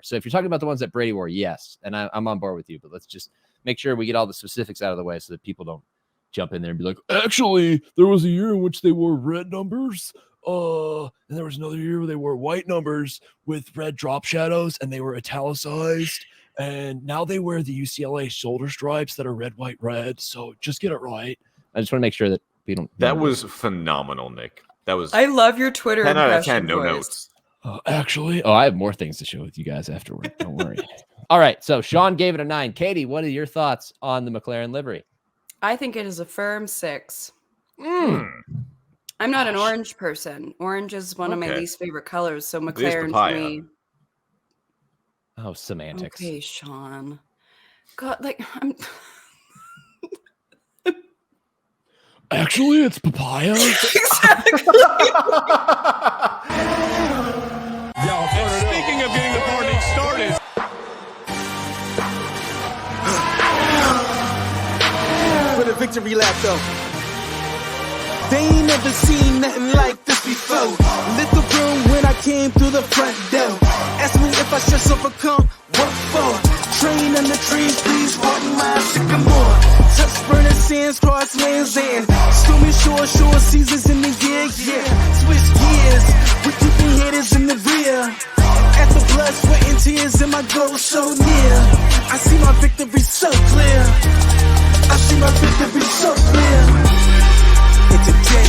So if you're talking about the ones that Brady wore, yes. And I'm on board with you, but let's just make sure we get all the specifics out of the way so that people don't jump in there and be like, actually, there was a year in which they wore red numbers. And there was another year where they wore white numbers with red drop shadows and they were italicized. And now they wear the UCLA shoulder stripes that are red, white, red. So just get it right. I just want to make sure that we don't. That was phenomenal, Nick. That was. I love your Twitter 10 out of 10, impression no voice. notes. Actually, I have more things to share with you guys afterward. Don't worry. All right. So Sean gave it a 9. Katie, what are your thoughts on the McLaren livery? I think it is a firm 6. I'm not an orange person. Orange is one of my least favorite colors. So McLaren for me. Oh, semantics. Okay, Sean. God, like I'm. Actually, it's papaya. Exactly. Speaking of getting the party started. For the victory lap, though. They ain't never seen nothing like this before. Lit the room when I came through the front door. Ask me if I should overcome. What for? Train in the trees, please pardon my sycamore. Touch burning sands, cross lands, and stormy shore seasons in the year, yeah. Switch gears, with keeping haters in the rear. At the blood, sweat, and tears, and my goal so near. I see my victory so clear. I see my victory so clear. It's a day,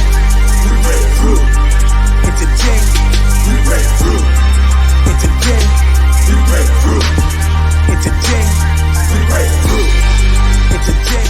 we break through. It's a day, we break through. It's a day, we break through. It's a day, we break through. It's a day,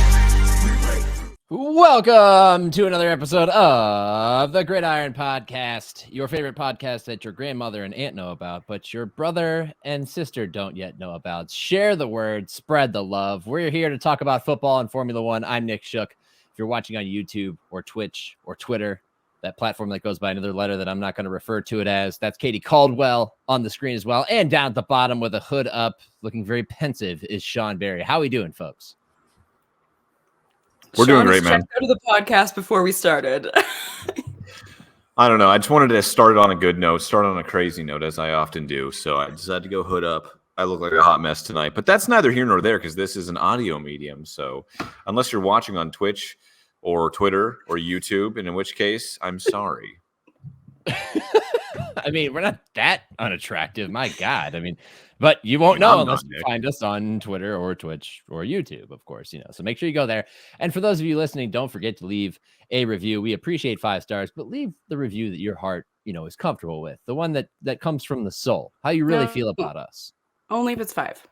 we break through. Welcome to another episode of the Gridiron Podcast, your favorite podcast that your grandmother and aunt know about, but your brother and sister don't yet know about. Share the word, spread the love. We're here to talk about football and Formula One. I'm Nick Shook. If you're watching on YouTube or Twitch or Twitter, that platform that goes by another letter that I'm not going to refer to it as, that's Katie Caldwell on the screen as well. And down at the bottom with a hood up, looking very pensive, is Sean Barie. How are we doing, folks? We're doing great, man. Go to the podcast before we started. I don't know. I just wanted to start on a good note, start on a crazy note, as I often do. So I decided to go hood up. I look like a hot mess tonight, but that's neither here nor there because this is an audio medium. So unless you're watching on Twitch or Twitter or YouTube, and in which case, I'm sorry. I mean, we're not that unattractive. My God. I mean, but you won't know unless you find us on Twitter or Twitch or YouTube, of course, you know, so make sure you go there. And for those of you listening, don't forget to leave a review. We appreciate 5 stars, but leave the review that your heart, you know, is comfortable with, the one that comes from the soul, how you really feel about us. Only if it's 5.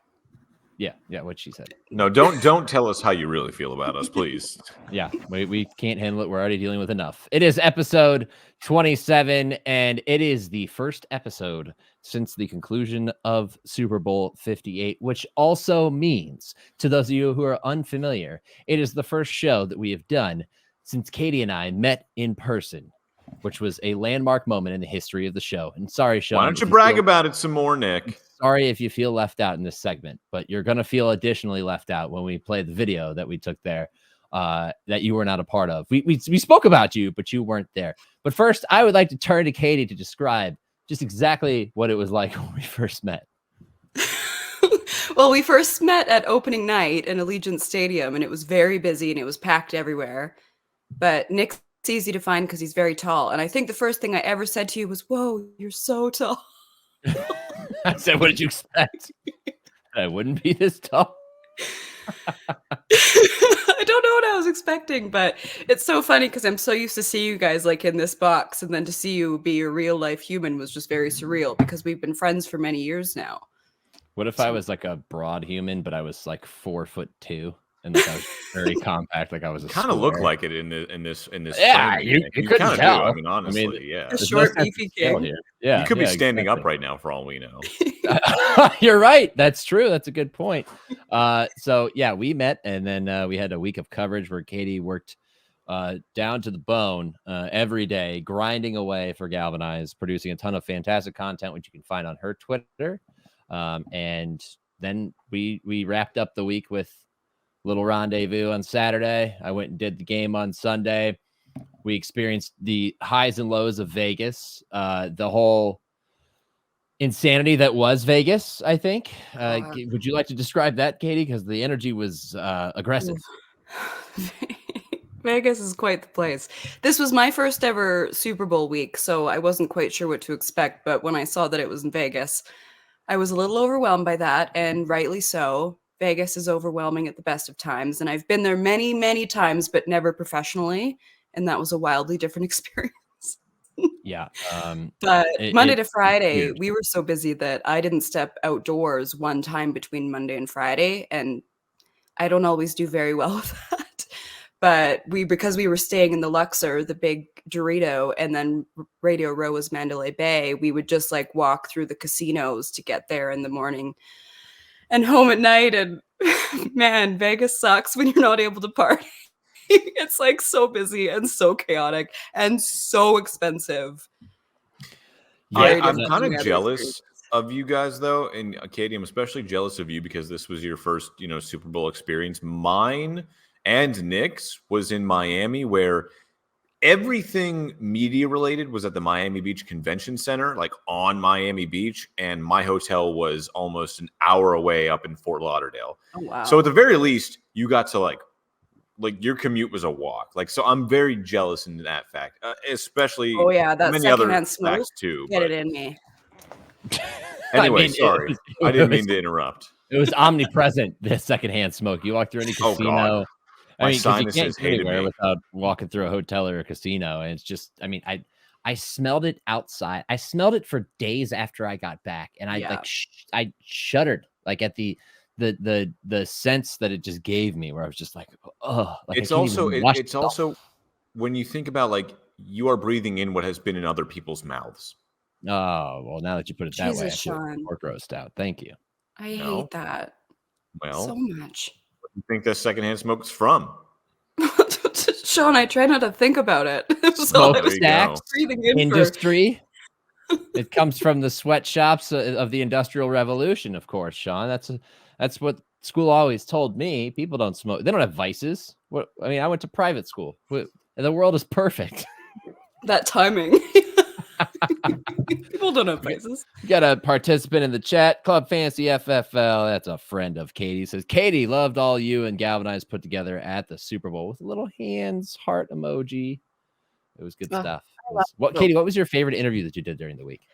Yeah, what she said. No, don't tell us how you really feel about us, please. Yeah, we can't handle it. We're already dealing with enough. It is episode 27, and it is the first episode since the conclusion of Super Bowl 58, which also means, to those of you who are unfamiliar, it is the first show that we have done since Katie and I met in person, which was a landmark moment in the history of the show. And sorry, Sean. Why don't you brag about it some more, Nick? Sorry if you feel left out in this segment, but you're going to feel additionally left out when we play the video that we took there that you were not a part of. We spoke about you, but you weren't there. But first, I would like to turn to Katie to describe just exactly what it was like when we first met. Well, we first met at opening night in Allegiant Stadium, and it was very busy and it was packed everywhere. But Nick's easy to find because he's very tall. And I think the first thing I ever said to you was, "Whoa, you're so tall." I said, what did you expect? I wouldn't be this tall. I don't know what I was expecting, but it's so funny because I'm so used to see you guys like in this box, and then to see you be a real life human was just very surreal because we've been friends for many years now. What if I was like a broad human, but I was like 4'2" and like I was very compact, like I was a kind of look like it in this. Yeah, frame, you couldn't tell. Do. I mean, honestly, yeah. A short, beefy kid. Yeah, you could be standing up right now for all we know. You're right. That's true. That's a good point. So yeah, we met, and then we had a week of coverage where Katie worked down to the bone every day, grinding away for Galvanize, producing a ton of fantastic content, which you can find on her Twitter. And then we wrapped up the week with little rendezvous on Saturday. I went and did the game on Sunday. We experienced the highs and lows of Vegas, the whole insanity that was Vegas, I think. Would you like to describe that, Katie? Because the energy was aggressive. Vegas is quite the place. This was my first ever Super Bowl week, so I wasn't quite sure what to expect. But when I saw that it was in Vegas, I was a little overwhelmed by that, and rightly so. Vegas is overwhelming at the best of times, and I've been there many, many times, but never professionally, and that was a wildly different experience. Yeah. But Monday to Friday, we were so busy that I didn't step outdoors one time between Monday and Friday, and I don't always do very well with that. But because we were staying in the Luxor, the big Dorito, and then Radio Row was Mandalay Bay, we would just like walk through the casinos to get there in the morning and home at night. And man, Vegas sucks when you're not able to party. It's like so busy and so chaotic and so expensive. Yeah, I'm kind of jealous of you guys though, and Katie, I'm especially jealous of you because this was your first, Super Bowl experience. Mine and Nick's was in Miami, where everything media related was at the Miami Beach Convention Center, like on Miami Beach, and my hotel was almost an hour away up in Fort Lauderdale. Oh, wow. So at the very least, you got to like your commute was a walk. So I'm very jealous in that fact, especially that many other secondhand smoke, facts too. Get it in me. Anyway, sorry. I didn't mean to interrupt. It was omnipresent, the secondhand smoke. You walk through any casino. My you sinuses can't go hated anywhere me without walking through a hotel or a casino. And it's just, I smelled it outside. I smelled it for days after I got back. And I I shuddered at the sense that it just gave me, where I was just like, oh, it's also when you think about you are breathing in what has been in other people's mouths. Oh, well, now that you put it that way, I feel Sean. more grossed out. Thank you. I hate that so much. What do you think that secondhand smoke is from? Sean, I try not to think about it. Smokestacks industry. It comes from the sweatshops of the Industrial Revolution, of course, Sean. That's what school always told me. People don't smoke. They don't have vices. I went to private school. The world is perfect. That timing. People don't have vices. You got a participant in the chat, Club Fancy FFL. That's a friend of Katie. Says Katie loved all you and Galvanize put together at the Super Bowl with a little hands heart emoji. It was good stuff. Katie, what was your favorite interview that you did during the week?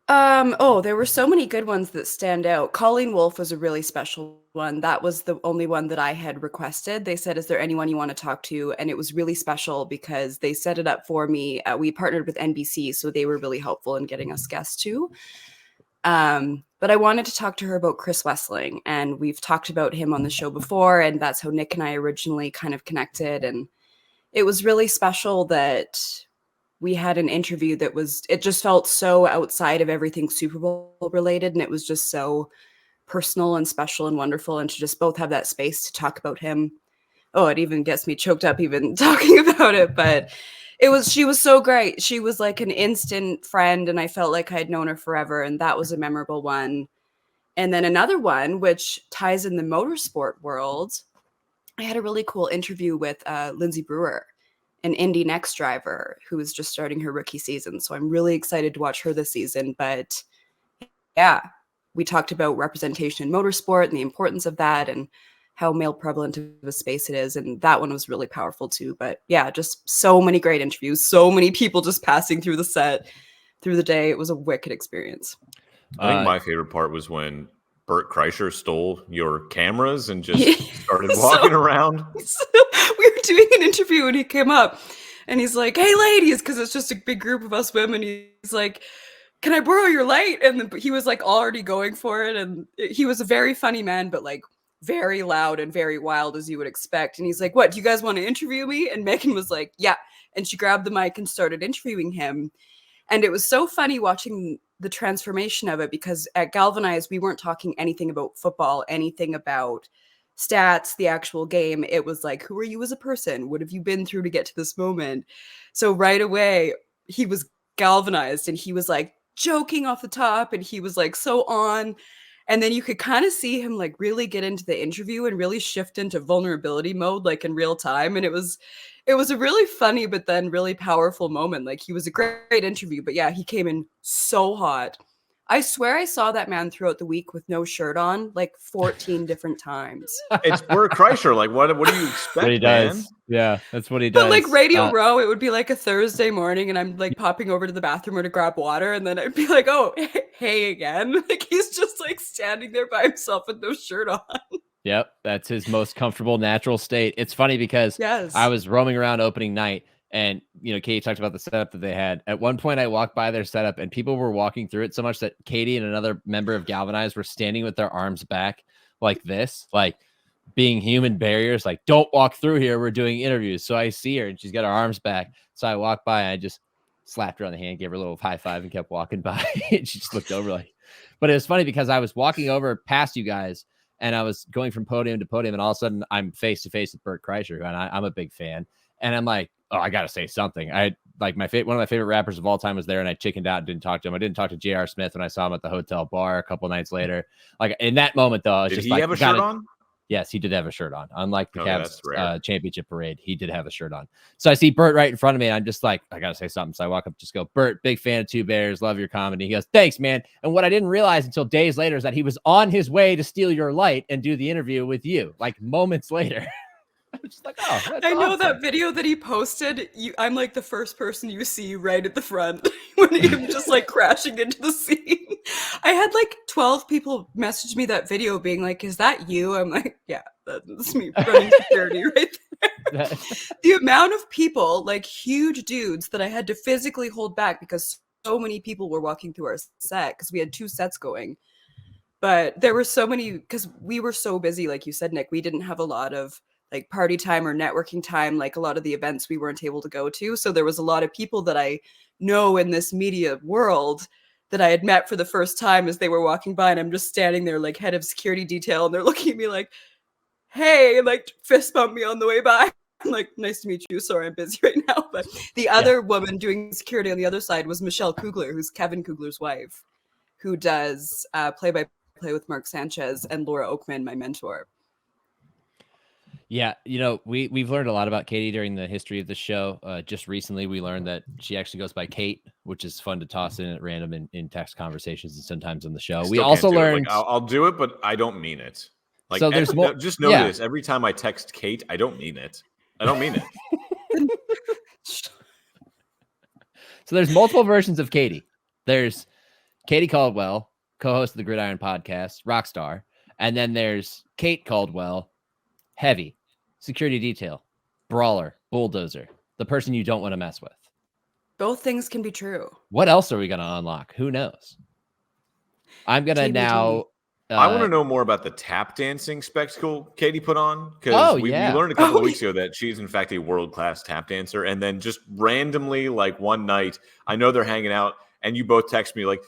There were so many good ones that stand out. Colleen Wolfe was a really special one. That was the only one that I had requested. They said, is there anyone you want to talk to? And it was really special because they set it up for me. We partnered with NBC, so they were really helpful in getting us guests too. But I wanted to talk to her about Chris Wessling, and we've talked about him on the show before, and that's how Nick and I originally kind of connected. And it was really special that we had an interview it just felt so outside of everything Super Bowl related. And it was just so personal and special and wonderful. And to just both have that space to talk about him. Oh, it even gets me choked up even talking about it. But she was so great. She was like an instant friend. And I felt like I'd known her forever. And that was a memorable one. And then another one, which ties in the motorsport world. I had a really cool interview with Lindsay Brewer, an Indy Next driver who is just starting her rookie season. So I'm really excited to watch her this season. But yeah, we talked about representation in motorsport and the importance of that and how male prevalent of a space it is. And that one was really powerful too. But yeah, just so many great interviews, so many people just passing through the set through the day. It was a wicked experience. I think my favorite part was when Bert Kreischer stole your cameras and just started walking around. So we were doing an interview and he came up and he's like, hey ladies, because it's just a big group of us women. He's like, can I borrow your light? And then he was like already going for it. And he was a very funny man, but like very loud and very wild as you would expect. And he's like, what, do you guys want to interview me? And Megan was like, yeah. And she grabbed the mic and started interviewing him. And it was so funny watching the transformation of it, because at Galvanize, we weren't talking anything about football, anything about stats, the actual game. It was like, who are you as a person? What have you been through to get to this moment? So right away, he was galvanized and he was like joking off the top and he was like so on. And then you could kind of see him like really get into the interview and really shift into vulnerability mode, like in real time. And it was a really funny, but then really powerful moment. Like he was a great interview, but yeah, he came in so hot. I swear I saw that man throughout the week with no shirt on, like 14 different times. It's Bert Kreischer. Like, what do you expect, What he man? does. Yeah, that's what he does. But like Radio Row, it would be like a Thursday morning and I'm like popping over to the bathroom or to grab water. And then I'd be like, oh, hey again. Like he's just like standing there by himself with no shirt on. Yep, that's his most comfortable, natural state. It's funny because I was roaming around opening night and, Katie talked about the setup that they had. At one point, I walked by their setup and people were walking through it so much that Katie and another member of Galvanize were standing with their arms back like this, like being human barriers, like, don't walk through here. We're doing interviews. So I see her and she's got her arms back. So I walked by and I just slapped her on the hand, gave her a little high five and kept walking by. And she just looked over but it was funny because I was walking over past you guys and I was going from podium to podium, and all of a sudden I'm face to face with Bert Kreischer, and I'm a big fan. And I'm like, oh, I gotta say something. I like one of my favorite rappers of all time was there, and I chickened out and didn't talk to him. I didn't talk to J.R. Smith when I saw him at the hotel bar a couple nights later. Like in that moment, though, I was Did just he like, have a shirt on? Yes, he did have a shirt on. Unlike the that's rare. Cavs championship parade, he did have a shirt on. So I see Bert right in front of me, and I'm just like, I gotta say something. So I walk up, just go, Bert, big fan of Two Bears, love your comedy. He goes, thanks, man. And what I didn't realize until days later is that he was on his way to steal your light and do the interview with you, like moments later. I was just like, oh, that's I know awesome. that video that he posted. I'm like the first person you see right at the front when him just like crashing into the scene. I had like 12 people message me that video being like, is that you? I'm like, yeah, that's me running security right there. The amount of people, like huge dudes, that I had to physically hold back because so many people were walking through our set because we had 2 sets going. But there were so many, because we were so busy, like you said, Nick, we didn't have a lot of like party time or networking time, like a lot of the events we weren't able to go to. So there was a lot of people that I know in this media world that I had met for the first time as they were walking by, and I'm just standing there like head of security detail, and they're looking at me like, hey, and like fist bump me on the way by. I'm like, nice to meet you. Sorry, I'm busy right now. But the other woman doing security on the other side was Michelle Kugler, who's Kevin Kugler's wife, who does play-by-play with Mark Sanchez, and Laura Oakman, my mentor. Yeah, we've learned a lot about Katie during the history of the show. Just recently, we learned that she actually goes by Kate, which is fun to toss in at random in text conversations and sometimes on the show. We also learned I'll do it, but I don't mean it. Like, so there's more. Just know this: every time I text Kate, I don't mean it. I don't mean it. So there's multiple versions of Katie. There's Katie Caldwell, co-host of the Gridiron podcast, rock star, and then there's Kate Caldwell, heavy, security detail, brawler, bulldozer, the person you don't want to mess with. Both things can be true. What else are we going to unlock? Who knows? I'm going to now... I want to know more about the tap dancing spectacle Katie put on, because we learned a couple of weeks ago that she's in fact a world-class tap dancer. And then just randomly, like one night, I know they're hanging out, and you both text me like,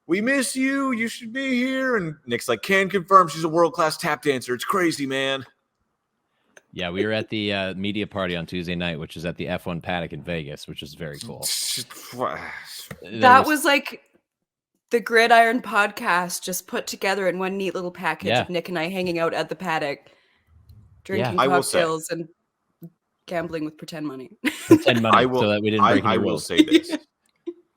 we miss you. You should be here. And Nick's like, can confirm she's a world-class tap dancer. It's crazy, man. Yeah, we were at the media party on Tuesday night, which is at the F1 paddock in Vegas, which is very cool. That was like the Gridiron podcast just put together in one neat little package of Nick and I hanging out at the paddock, drinking cocktails and gambling with pretend money. Pretend money, so that we didn't break any rules. I will say this.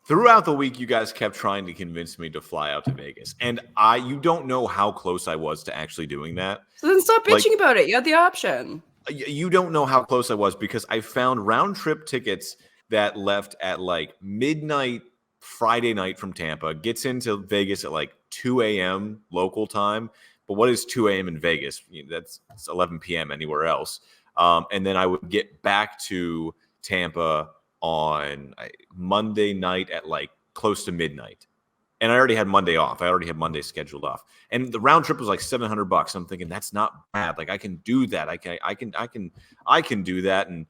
Throughout the week, you guys kept trying to convince me to fly out to Vegas. And you don't know how close I was to actually doing that. So then stop bitching about it. You had the option. You don't know how close I was, because I found round trip tickets that left at like midnight Friday night from Tampa, gets into Vegas at like 2 a.m. local time. But what is 2 a.m. in Vegas? It's 11 p.m. anywhere else. And then I would get back to Tampa on Monday night at like close to midnight. And I already had Monday off. I already had Monday scheduled off. And the round trip was like $700. I'm thinking that's not bad. Like I can do that. I can do that. And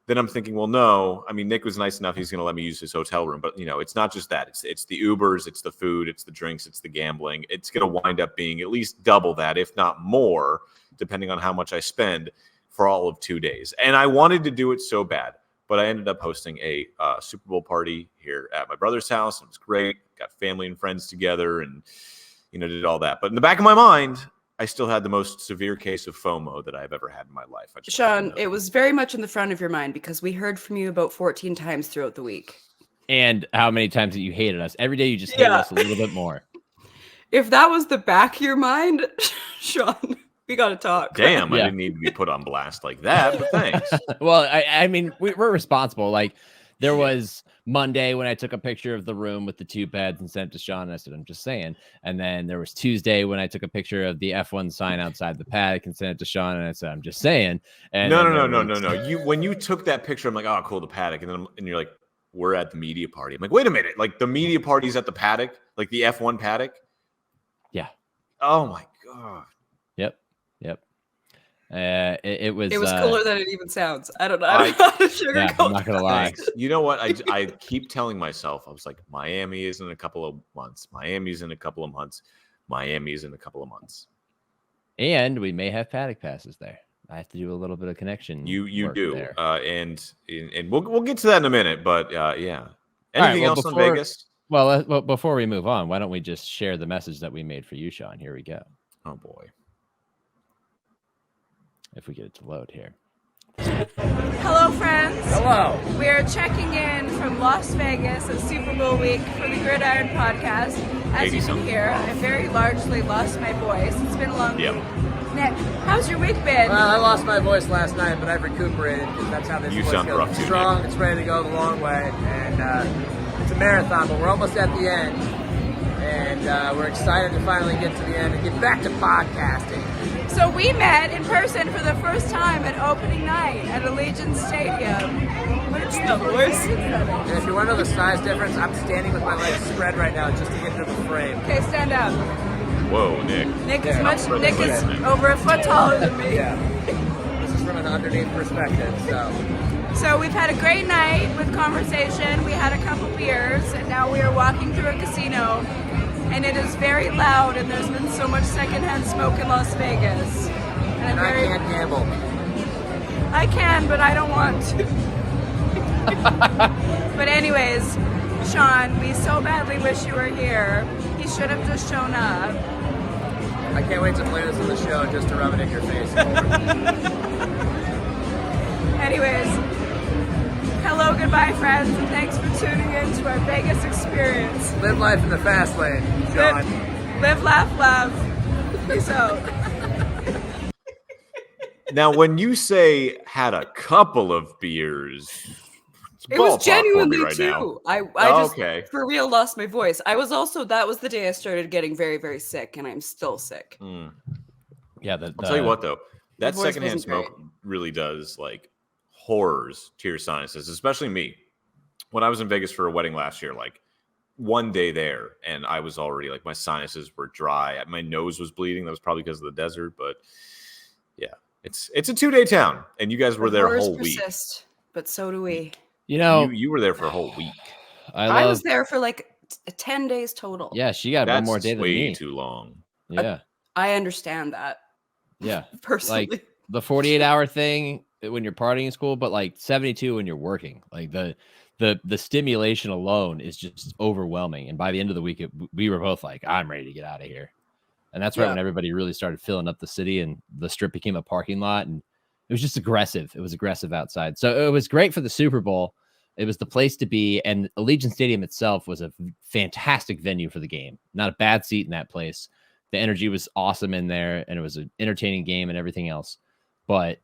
then I'm thinking, well, no. I mean, Nick was nice enough. He's going to let me use his hotel room. But, it's not just that. It's the Ubers. It's the food. It's the drinks. It's the gambling. It's going to wind up being at least double that, if not more, depending on how much I spend for all of 2 days. And I wanted to do it so bad. But I ended up hosting a Super Bowl party here at my brother's house. It was great. Got family and friends together and, did all that. But in the back of my mind, I still had the most severe case of FOMO that I've ever had in my life. Sean, it was very much in the front of your mind because we heard from you about 14 times throughout the week. and how many times that you hated us. Every day you just hated us a little bit more. If that was the back of your mind, Sean, we got to talk. Damn, I didn't need to be put on blast like that, but thanks. Well, I mean, we're responsible. Like, there was Monday when I took a picture of the room with the 2 beds and sent it to Sean, and I said, I'm just saying. And then there was Tuesday when I took a picture of the F1 sign outside the paddock and sent it to Sean, and I said, I'm just saying. And No. When you took that picture, I'm like, oh, cool, the paddock. And you're like, we're at the media party. I'm like, wait a minute. Like, the media party's at the paddock? Like the F1 paddock? Yeah. Oh, my God. Yep. It was cooler than it even sounds. I don't know. I don't know how to sugarcoat. I'm not gonna lie. You know what? I keep telling myself, I was like, Miami is in a couple of months. Miami's in a couple of months. Miami's in a couple of months. And we may have paddock passes there. I have to do a little bit of connection. You do. There. And we'll get to that in a get but yeah. Anything else on Vegas? Well, before we move on, why don't we just share the message that we made for you, Sean? Here we go. Oh boy. If we get it to load here. Hello, friends. Hello. We are checking in from Las Vegas at Super Bowl week for the Gridiron podcast. As you can hear, I very largely lost my voice. It's been a long week. Nick, how's your week been? Well, I lost my voice last night, but I've recuperated because that's how this voice goes. It's strong, it's ready to go the long way, and it's a marathon, but we're almost at the end, and we're excited to finally get to the end and get back to podcasting. So we met in person for the first time at opening night at Allegiant Stadium. It's the worst. And if you want to know the size difference, I'm standing with my legs spread right now just to get into the frame. Okay, stand up. Whoa, Nick. Nick is over a foot taller than me. Yeah. This is from an underneath perspective, So we've had a great night with conversation. We had a couple beers, and now we are walking through a casino. And it is very loud, and there's been so much secondhand smoke in Las Vegas. And I can't gamble. I can, but I don't want to. But anyways, Sean, we so badly wish you were here. He should have just shown up. I can't wait to play this on the show just to rub it in your face. Anyways, hello, goodbye, friends, and thanks for tuning in to our Vegas experience. Live life in the fast lane, Sean. Live, laugh, love. Peace out. Now, when you say had a couple of beers, it was genuinely right too. Now. I just for real lost my voice. I was also that was the day I started getting very, very sick, and I'm still sick. Yeah, I'll tell you what though, that secondhand smoke really does like horrors to your sinuses, especially me. When I was in Vegas for a wedding last year, like one day there, and I was already like my sinuses were dry. My nose was bleeding. That was probably because of the desert, but yeah, it's a 2-day town, and you guys were there a whole week. But so do we. You know, you were there for a whole week. I was there for like 10 days total. Yeah, she got one more day than me. Way too long. Yeah, I understand that. Yeah, personally, like the 48-hour thing when you're partying in school, but like 72 when you're working. Like the stimulation alone is just overwhelming. And by the end of the week, we were both like, I'm ready to get out of here. And that's right when everybody really started filling up the city, and the strip became a parking lot, and it was just aggressive. It was aggressive outside. So it was great for the Super Bowl. It was the place to be. And Allegiant Stadium itself was a fantastic venue for the game. Not a bad seat in that place. The energy was awesome in there, and it was an entertaining game and everything else. But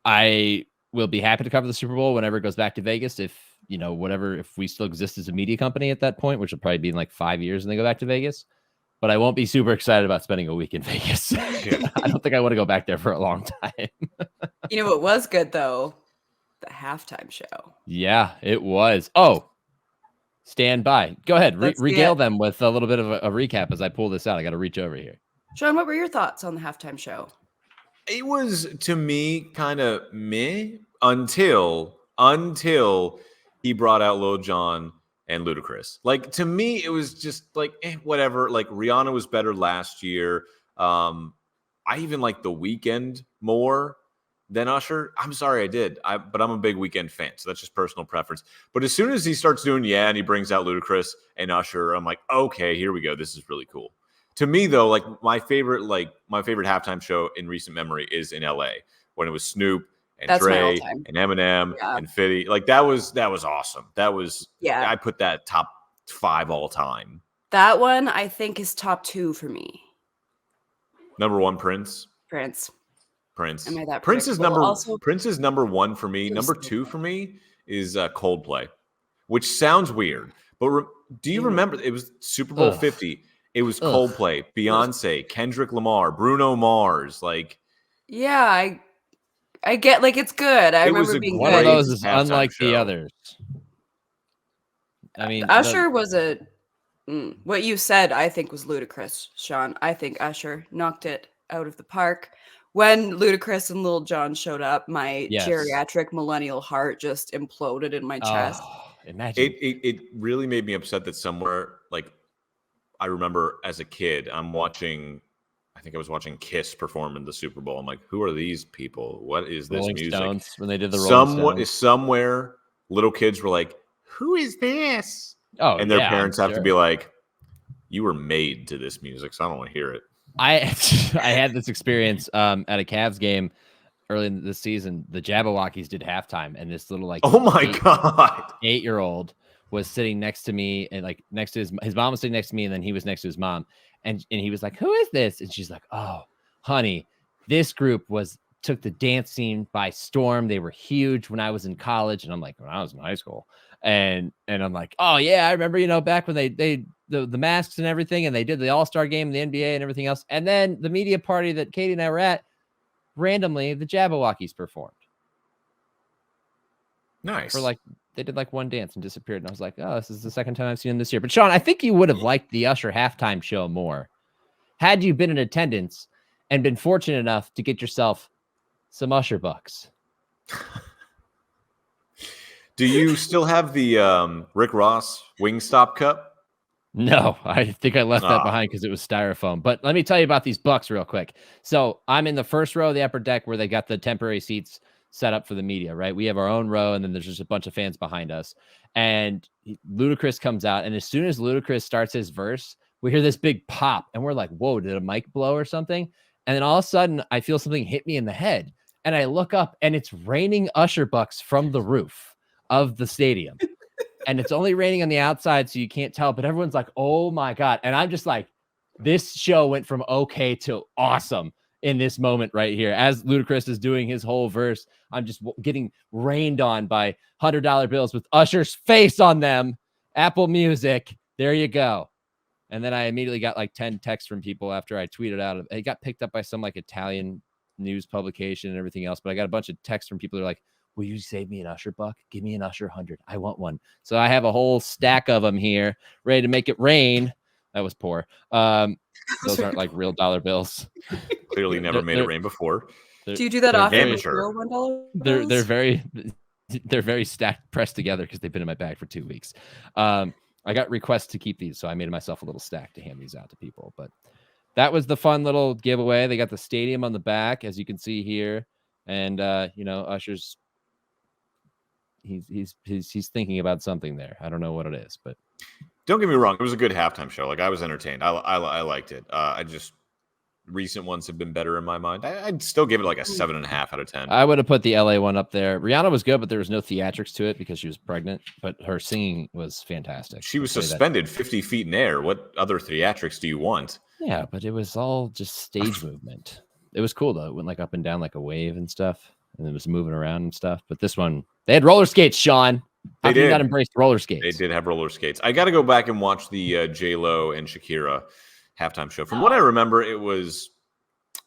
I will be happy to cover the Super Bowl whenever it goes back to Vegas. If we still exist as a media company at that point, which will probably be in like 5 years and they go back to Vegas. But I won't be super excited about spending a week in Vegas. I don't think I want to go back there for a long time. You know what was good though? The halftime show. Yeah, it was. Oh, stand by. Go ahead. Regale them with a little bit of a recap as I pull this out. I got to reach over here. Sean, what were your thoughts on the halftime show? It was, to me, kind of meh until he brought out Lil Jon and Ludacris. Like, to me, it was just like, whatever. Like, Rihanna was better last year. I even like The Weeknd more than Usher. I'm sorry I did. But I'm a big Weeknd fan, so that's just personal preference. But as soon as he starts doing, and he brings out Ludacris and Usher, I'm like, okay, here we go. This is really cool. To me, though, my favorite halftime show in recent memory is in LA when it was Snoop and That's my Dre all-time. and Eminem Yeah. and 50. Like that was awesome. That was I put that top 5 all time. That one I think is top 2 for me. Number 1, Prince. Prince. Am I that Prince is predictable? number 1 for me. Number 2 for me is Coldplay, which sounds weird, but do you remember it was Super Bowl 50? It was Coldplay, Beyonce, Kendrick Lamar, Bruno Mars. Like, yeah, I get like it's good. I remember being one good. of those is unlike the others. I mean, Usher was what you said. I think was ludicrous, Sean. I think Usher knocked it out of the park. When Ludacris and Lil Jon showed up, my geriatric millennial heart just imploded in my chest. Imagine it really made me upset that somewhere like. I remember as a kid, I think I was watching Kiss perform in the Super Bowl. I'm like, who are these people? What is this Rolling music? Stones, when they did the Rolling Stones. Somewhere, little kids were like, who is this? Oh, and their parents have to be like, you were made to this music, so I don't want to hear it. I had this experience at a Cavs game early in the season. The Jabberwockies did halftime, and this little oh my god, 8-year-old was sitting next to me, and like next to his mom was sitting next to me, and then he was next to his mom, and he was like, who is this? And she's like, oh honey, this group took the dance scene by storm. They were huge when I was in college. And I'm like, when I was in high school, and I'm like, oh yeah, I remember, back when they the masks and everything, and they did the All-Star game, the NBA and everything else. And then the media party that Katie and I were at, randomly the Jabberwockies performed. Nice. They did like one dance and disappeared. And I was like, oh, this is the second time I've seen them this year. But Sean, I think you would have liked the Usher halftime show more had you been in attendance and been fortunate enough to get yourself some Usher bucks. Do you still have the Rick Ross Wingstop cup? No, I think I left that behind because it was styrofoam. But let me tell you about these bucks real quick. So I'm in the first row of the upper deck where they got the temporary seats set up for the media, right? We have our own row, and then there's just a bunch of fans behind us. And Ludacris comes out, and as soon as Ludacris starts his verse, we hear this big pop, and we're like, whoa, did a mic blow or something? And then all of a sudden, I feel something hit me in the head, and I look up, and it's raining Usher bucks from the roof of the stadium. And it's only raining on the outside, so you can't tell, but everyone's like, oh my God. And I'm just like, this show went from okay to awesome in this moment right here. As Ludacris is doing his whole verse, I'm just getting rained on by $100 bills with Usher's face on them. Apple Music. There you go. And then I immediately got like 10 texts from people after I tweeted out. It got picked up by some like Italian news publication and everything else. But I got a bunch of texts from people that are like, will you save me an Usher buck? Give me an Usher 100. I want one. So I have a whole stack of them here ready to make it rain. That was poor. Those aren't like real dollar bills. Clearly never made it rain before. Do you do that often? Amateur. They're very stacked, pressed together because they've been in my bag for 2 weeks. I got requests to keep these, so I made myself a little stack to hand these out to people. But that was the fun little giveaway. They got the stadium on the back, as you can see here, and Usher's. He's thinking about something there. I don't know what it is, but don't get me wrong. It was a good halftime show. Like I was entertained. I liked it. I just recent ones have been better in my mind. I'd still give it like a 7.5 out of 10. I would have put the LA one up there. Rihanna was good, but there was no theatrics to it because she was pregnant. But her singing was fantastic. She was suspended 50 feet in air. What other theatrics do you want? Yeah, but it was all just stage movement. It was cool though. It went like up and down like a wave and stuff, and it was moving around and stuff. But this one, they had roller skates, Sean. How can you not embrace roller skates? They did have roller skates. I got to go back and watch the J-Lo and Shakira halftime show. From what I remember, it was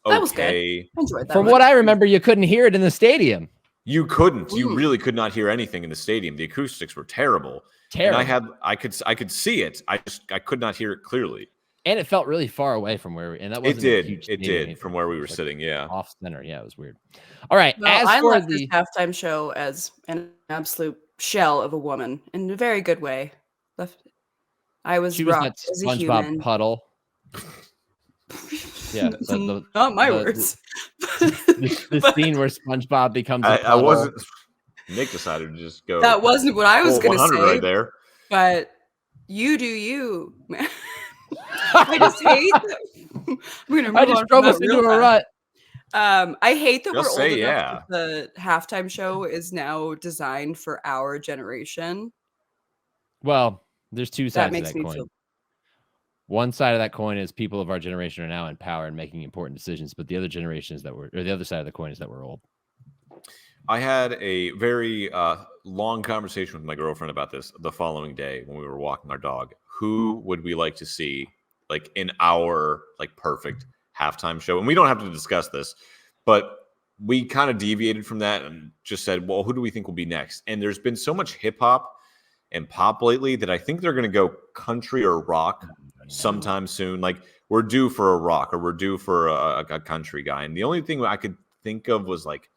okay. That was good. I enjoyed that. From what I remember, you couldn't hear it in the stadium. You couldn't. You really could not hear anything in the stadium. The acoustics were terrible. Terrible. And I could see it. I could not hear it clearly. And it felt really far away from where and that wasn't it did from where we were sitting. Yeah, off center. Yeah, it was weird. All right. Well, I left this halftime show as an absolute shell of a woman in a very good way. I was rocked as a human. Puddle. Yeah, not my words. The scene where SpongeBob becomes. I wasn't. Nick decided to just go. That wasn't what I was going to say. Right there. But you do you. I just hate. I just drove us into a rut. I hate that Just we're old say enough yeah. that the halftime show is now designed for our generation. Well, there's two That sides to makes that me coin. feel. One side of that coin is people of our generation are now in power and making important decisions, but the other generations the other side of the coin is that we're old. I had a very long conversation with my girlfriend about this the following day when we were walking our dog. Who would we like to see like in our like perfect halftime show? And we don't have to discuss this, but we kind of deviated from that and just said, well, who do we think will be next? And there's been so much hip hop and pop lately that I think they're going to go country or rock sometime soon. Like we're due for a rock or we're due for a country guy. And the only thing I could think of was like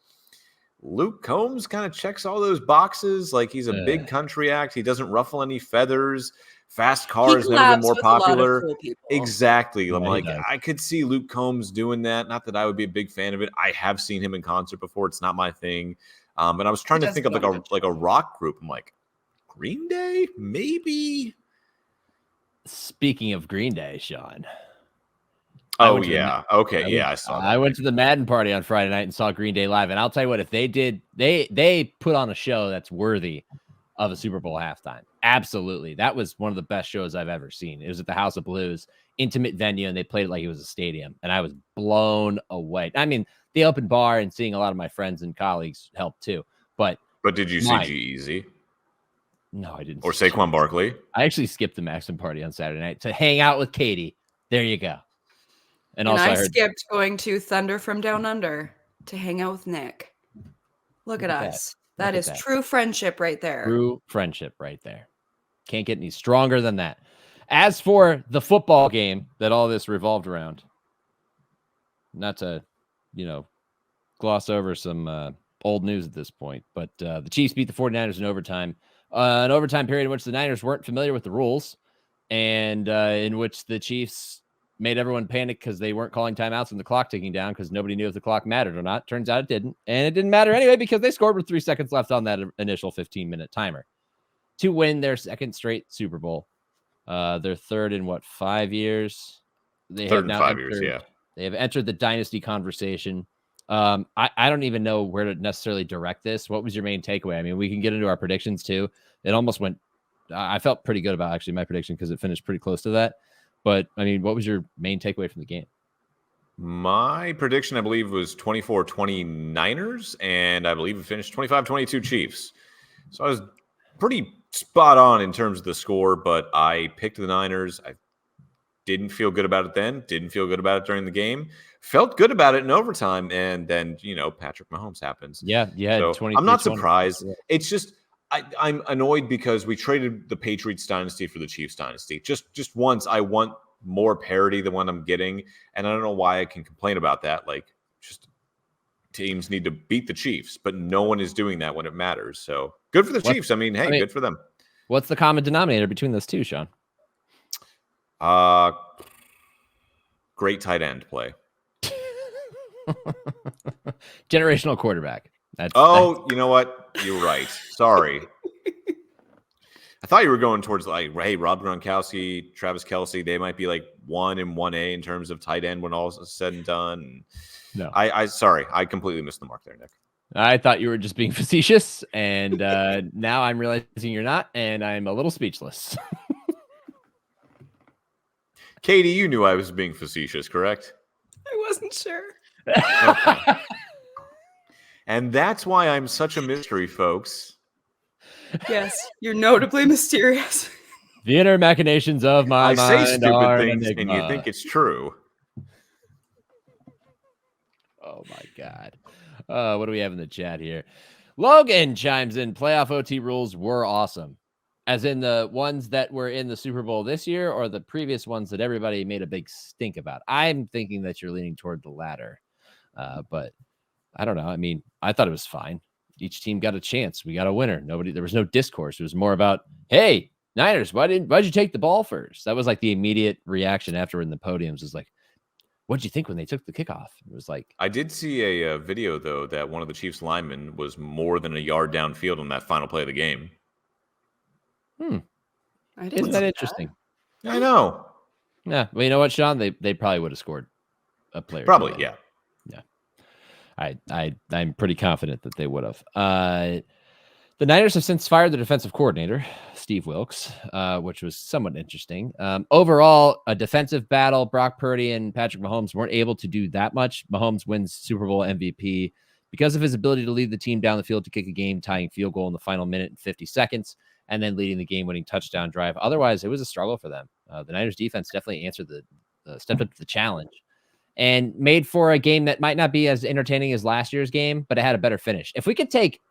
Luke Combs kind of checks all those boxes. Like he's a big country act. He doesn't ruffle any feathers. Fast Car has never been more popular. Cool people. Exactly. I'm Yeah, like, I could see Luke Combs doing that. Not that I would be a big fan of it. I have seen him in concert before. It's not my thing. And I was trying to think of like a rock group. I'm like, Green Day, maybe. Speaking of Green Day, Sean. Oh yeah. Okay. Yeah, I saw that. I went to the Madden party on Friday night and saw Green Day live. And I'll tell you what, if they put on a show that's worthy of a Super Bowl halftime. Absolutely. That was one of the best shows I've ever seen. It was at the House of Blues, intimate venue, and they played it like it was a stadium. And I was blown away. I mean, the open bar and seeing a lot of my friends and colleagues helped too. But did you see G-Eazy? No, I didn't. Or Saquon Barkley? I actually skipped the Maxim party on Saturday night to hang out with Katie. There you go. And also I skipped going to Thunder from Down Under to hang out with Nick. Look at us. That is true friendship right there. True friendship right there. Can't get any stronger than that. As for the football game that all this revolved around, not to, gloss over some old news at this point, but the Chiefs beat the 49ers in overtime. An overtime period in which the Niners weren't familiar with the rules and in which the Chiefs made everyone panic because they weren't calling timeouts and the clock ticking down because nobody knew if the clock mattered or not. Turns out it didn't. And it didn't matter anyway because they scored with 3 seconds left on that initial 15-minute timer to win their second straight Super Bowl. Their third in 5 years? Third in 5 years, yeah. They have entered the dynasty conversation. I don't even know where to necessarily direct this. What was your main takeaway? I mean, we can get into our predictions too. It almost went, I felt pretty good about actually my prediction because it finished pretty close to that. But I mean, what was your main takeaway from the game? My prediction, I believe, was 24-20 Niners, and I believe it finished 25-22 Chiefs. So I was pretty spot on in terms of the score, but I picked the Niners. I didn't feel good about it then, didn't feel good about it during the game, felt good about it in overtime, and then, Patrick Mahomes happens. Yeah, so I'm not surprised. Yeah. It's just I'm annoyed because we traded the Patriots dynasty for the Chiefs dynasty. Just once, I want more parity than what I'm getting, and I don't know why I can complain about that. Like, just teams need to beat the Chiefs, but no one is doing that when it matters. So good for the Chiefs. I mean, good for them. What's the common denominator between those two, Sean? Great tight end play. Generational quarterback. You know what? You're right. Sorry. I thought you were going towards like, hey, Rob Gronkowski, Travis Kelce, they might be like 1 and 1A in terms of tight end when all is said and done. No, sorry, I completely missed the mark there, Nick. I thought you were just being facetious, and now I'm realizing you're not, and I'm a little speechless. Katie, you knew I was being facetious, correct? I wasn't sure. Okay. And that's why I'm such a mystery, folks. Yes, you're notably mysterious. The inner machinations of my mind. I say stupid things, and you think it's true. Oh, my God. What do we have in the chat here? Logan chimes in. Playoff OT rules were awesome. As in the ones that were in the Super Bowl this year or the previous ones that everybody made a big stink about? I'm thinking that you're leaning toward the latter. But I don't know. I mean, I thought it was fine. Each team got a chance. We got a winner. There was no discourse. It was more about, hey, Niners, why'd you take the ball first? That was like the immediate reaction after in the podiums is like, what'd you think when they took the kickoff? It was like, I did see a video though that one of the Chiefs linemen was more than a yard downfield on that final play of the game. Isn't that interesting? I know. Yeah. Well, you know what, Sean? They probably would have scored a player. Probably, yeah. I'm pretty confident that they would have. The Niners have since fired the defensive coordinator, Steve Wilkes, which was somewhat interesting. Overall, a defensive battle. Brock Purdy and Patrick Mahomes weren't able to do that much. Mahomes wins Super Bowl MVP because of his ability to lead the team down the field to kick a game-tying field goal in the final minute and 50 seconds, and then leading the game-winning touchdown drive. Otherwise, it was a struggle for them. The Niners defense definitely answered stepped up to the challenge and made for a game that might not be as entertaining as last year's game, but it had a better finish. If we could take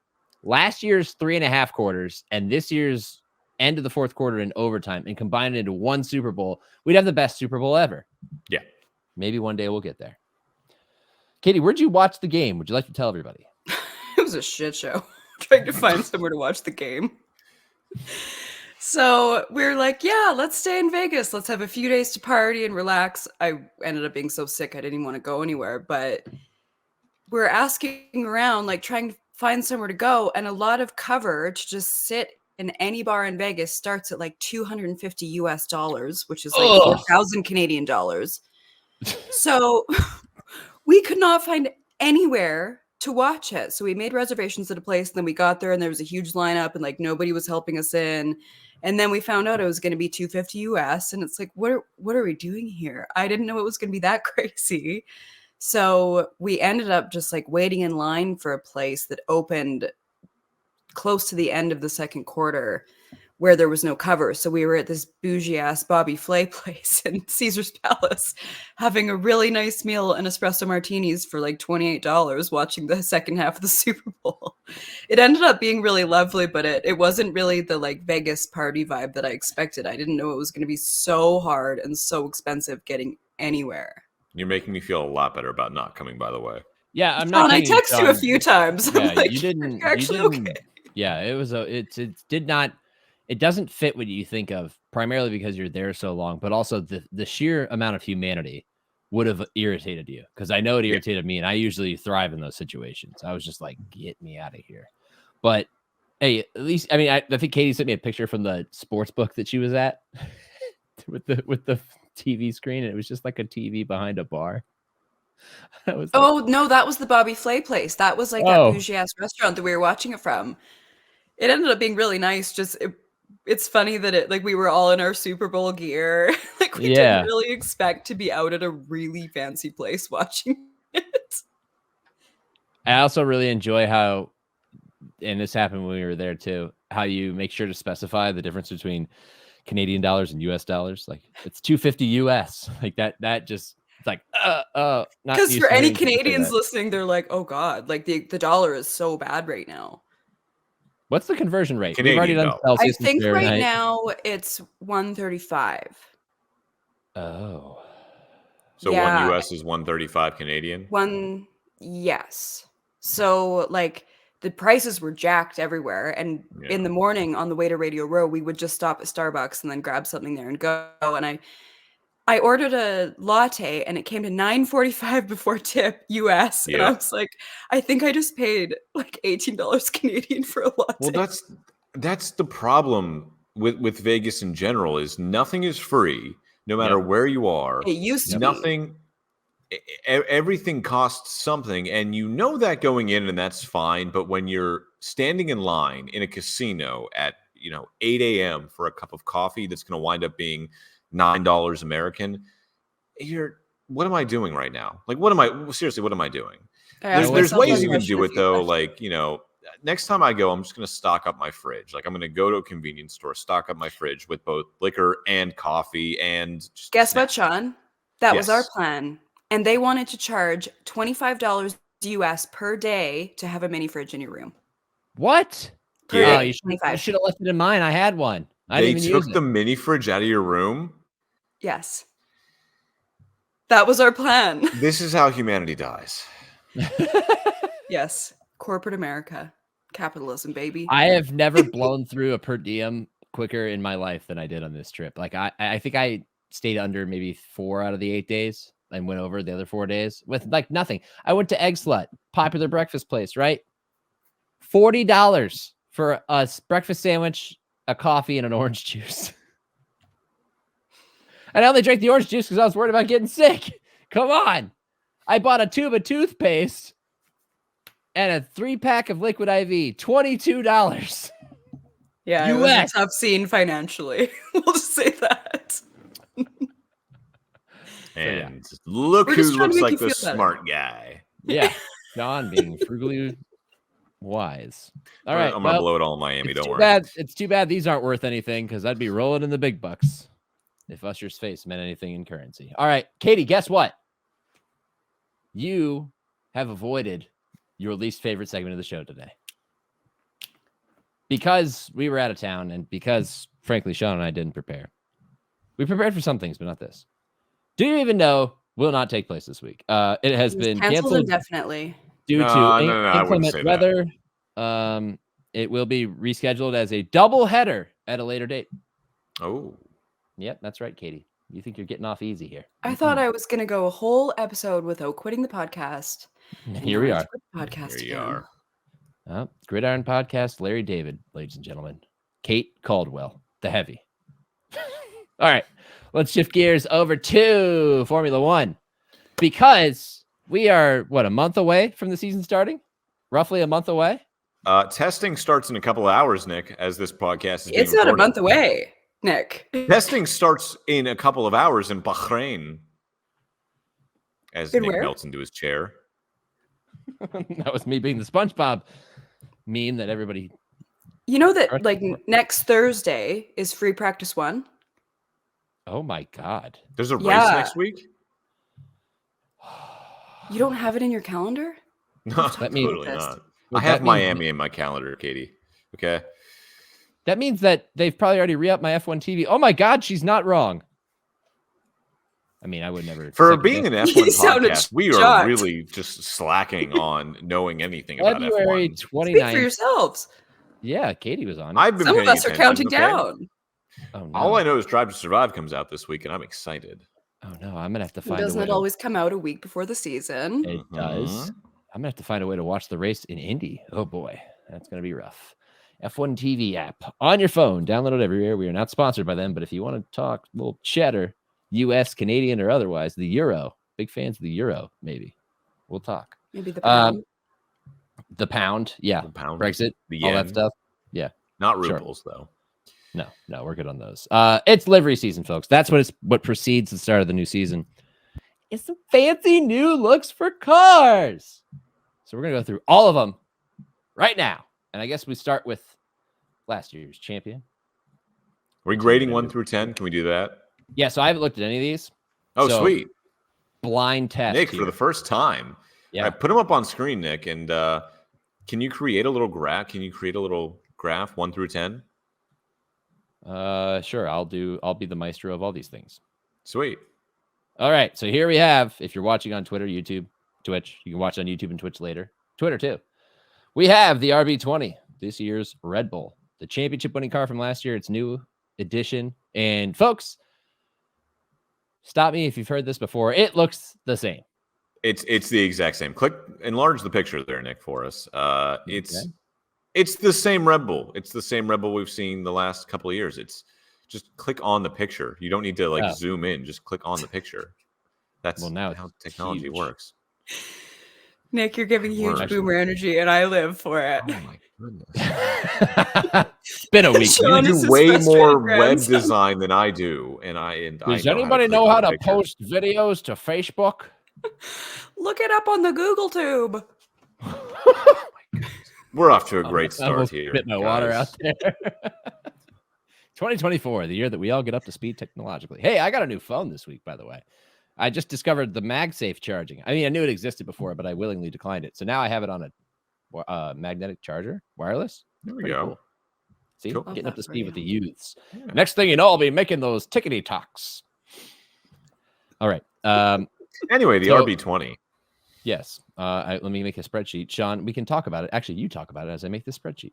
last year's 3.5 quarters and this year's end of the fourth quarter in overtime and combine it into one Super Bowl, we'd have the best Super Bowl ever. Yeah. Maybe one day we'll get there. Katie, where'd you watch the game? Would you like to tell everybody? It was a shit show. Trying to find somewhere to watch the game. So we're like, yeah, let's stay in Vegas. Let's have a few days to party and relax. I ended up being so sick I didn't even want to go anywhere, but we're asking around, like trying to find somewhere to go, and a lot of cover to just sit in any bar in Vegas starts at like $250 US, which is like 4,000 Canadian dollars. So we could not find anywhere to watch it. So we made reservations at a place, and then we got there and there was a huge lineup and like nobody was helping us in. And then we found out it was going to be $250 US, and it's like, what are we doing here? I didn't know it was going to be that crazy. So we ended up just like waiting in line for a place that opened close to the end of the second quarter where there was no cover. So we were at this bougie ass Bobby Flay place in Caesar's Palace having a really nice meal and espresso martinis for like $28 watching the second half of the Super Bowl. It ended up being really lovely, but it wasn't really the like Vegas party vibe that I expected. I didn't know it was going to be so hard and so expensive getting anywhere. You're making me feel a lot better about not coming, by the way. Yeah, I'm not. I texted you a few times. Yeah, I'm like, you didn't. You're actually okay. Yeah, it did not. It doesn't fit what you think of, primarily because you're there so long, but also the sheer amount of humanity would have irritated you, because I know it irritated me, and I usually thrive in those situations. I was just like, get me out of here. But hey, at least, I mean, I think Katie sent me a picture from the sports book that she was at with the TV screen, and it was just like a TV behind a bar. No, that was the Bobby Flay place. That was like that bougie ass restaurant that we were watching it from. It ended up being really nice. Just it's funny that it like we were all in our Super Bowl gear. Like we didn't really expect to be out at a really fancy place watching it. I also really enjoy how, and this happened when we were there too, how you make sure to specify the difference between Canadian dollars and US dollars. Like it's $250 US. Like that just, it's like because for any Canadians listening, they're like, oh God, like the dollar is so bad right now. What's the conversion rate? We've already done I think right now it's 135. Oh. So yeah. 1 US is 135 Canadian? Yes. So like the prices were jacked everywhere. And in the morning on the way to Radio Row, we would just stop at Starbucks and then grab something there and go. And I ordered a latte and it came to $9.45 before tip US. And I was like, I think I just paid like $18 Canadian for a latte. Well, that's the problem with Vegas in general, is nothing is free, no matter where you are. It used to be. Everything costs something, and you know that going in, and that's fine. But when you're standing in line in a casino at 8 a.m. for a cup of coffee that's going to wind up being $9 American, what am I doing right now? Like, what am I doing? There's ways you can do it though. Like, next time I go, I'm just going to stock up my fridge. Like, I'm going to go to a convenience store, stock up my fridge with both liquor and coffee. And guess what, Sean? That was our plan. And they wanted to charge $25 US per day to have a mini fridge in your room. What? Yeah. You should have left it in mine. I had one. They took the mini fridge out of your room? Yes. That was our plan. This is how humanity dies. Yes. Corporate America. Capitalism, baby. I have never blown through a per diem quicker in my life than I did on this trip. Like I think I stayed under maybe 4 out of the 8 days and went over the other 4 days with like nothing. I went to Egg Slut, popular breakfast place, right? $40 for a breakfast sandwich, a coffee, and an orange juice. And I only drank the orange juice because I was worried about getting sick. Come on. I bought a tube of toothpaste and a 3-pack of liquid IV, $22. Yeah, it was a tough scene financially. We'll just say that. And look who looks like the smart guy. Yeah, Sean being frugally wise. All right, I'm gonna blow it all in Miami. Don't worry. It's too bad these aren't worth anything because I'd be rolling in the big bucks if Usher's face meant anything in currency. All right, Katie, guess what? You have avoided your least favorite segment of the show today because we were out of town and because, frankly, Sean and I didn't prepare. We prepared for some things, but not this. Do you even know will not take place this week? It has been canceled indefinitely due to inclement weather. It will be rescheduled as a double header at a later date. Oh, yep, that's right, Katie. You think you're getting off easy here? I thought I was going to go a whole episode without quitting the podcast. Here we are. Podcast here you are. Gridiron Podcast, Larry David, ladies and gentlemen. Kate Caldwell, the heavy. All right, let's shift gears over to Formula One because we are, a month away from the season starting? Roughly a month away? Testing starts in a couple of hours, Nick, as this podcast is It's not a month away, Nick. Testing starts in a couple of hours in Bahrain. As Nick melts into his chair. That was me being the SpongeBob meme that everybody... You know that, next Thursday is free practice 1? Oh, my God. There's a race next week? You don't have it in your calendar? No, totally not. I have Miami in my calendar, Katie. Okay. That means that they've probably already re-upped my F1 TV. Oh my God, she's not wrong. I mean, I would never. For being an F1 podcast, we are really just slacking on knowing anything about February F1. 29th. Speak for yourselves. Yeah, Katie was on. I've been Some of us are counting down. Oh, no. All I know is Drive to Survive comes out this week, and I'm excited. Oh no, I'm gonna have to find. Doesn't it always come out a week before the season? It does. I'm gonna have to find a way to watch the race in Indy. Oh boy, that's gonna be rough. F1 TV app on your phone. Download it everywhere. We are not sponsored by them, but if you want to talk a little cheddar, US, Canadian, or otherwise, the Euro. Big fans of the Euro. Maybe we'll talk. Maybe the pound. The pound. Yeah. The pound. Brexit. The all that stuff. Yeah. Not rubles though. No, we're good on those. It's livery season, folks. That's what precedes the start of the new season. It's some fancy new looks for cars. So we're gonna go through all of them right now. And I guess we start with last year's champion. Are we grading 1 through 10? Can we do that? Yeah, so I haven't looked at any of these. Oh, so, sweet. Blind test. Nick, for the first time. Yeah. I put them up on screen, Nick, and can you create a little graph? Can you create a little graph 1 through 10? Sure. I'll be the maestro of all these things. Sweet. All right. So here we have, if you're watching on Twitter, YouTube, Twitch, you can watch on YouTube and Twitch later. Twitter too. We have the RB20, this year's Red Bull, the championship winning car from last year. It's new edition. And folks, stop me if you've heard this before. It looks the same. It's the exact same. Enlarge the picture there, Nick, for us. It's the same Red Bull. It's the same Red Bull we've seen the last couple of years. It's just click on the picture. You don't need to zoom in. Just click on the picture. That's how technology works. Nick, you're giving huge boomer energy, and I live for it. Oh my goodness! It's been a week. You do way more web design than I do, and does anybody know how to post videos to Facebook? Look it up on the Google Tube. We're off to a great start here. Spit my water out there. 2024, the year that we all get up to speed technologically. Hey, I got a new phone this week, by the way. I just discovered the MagSafe charging. I mean, I knew it existed before, but I willingly declined it. So now I have it on a magnetic charger, wireless. There we go. Cool. See, cool. Getting up to speed with the youths. Yeah. Next thing you know, I'll be making those tickety talks. All right. Anyway, the RB20. Yes. Let me make a spreadsheet. Sean, we can talk about it. Actually, you talk about it as I make this spreadsheet.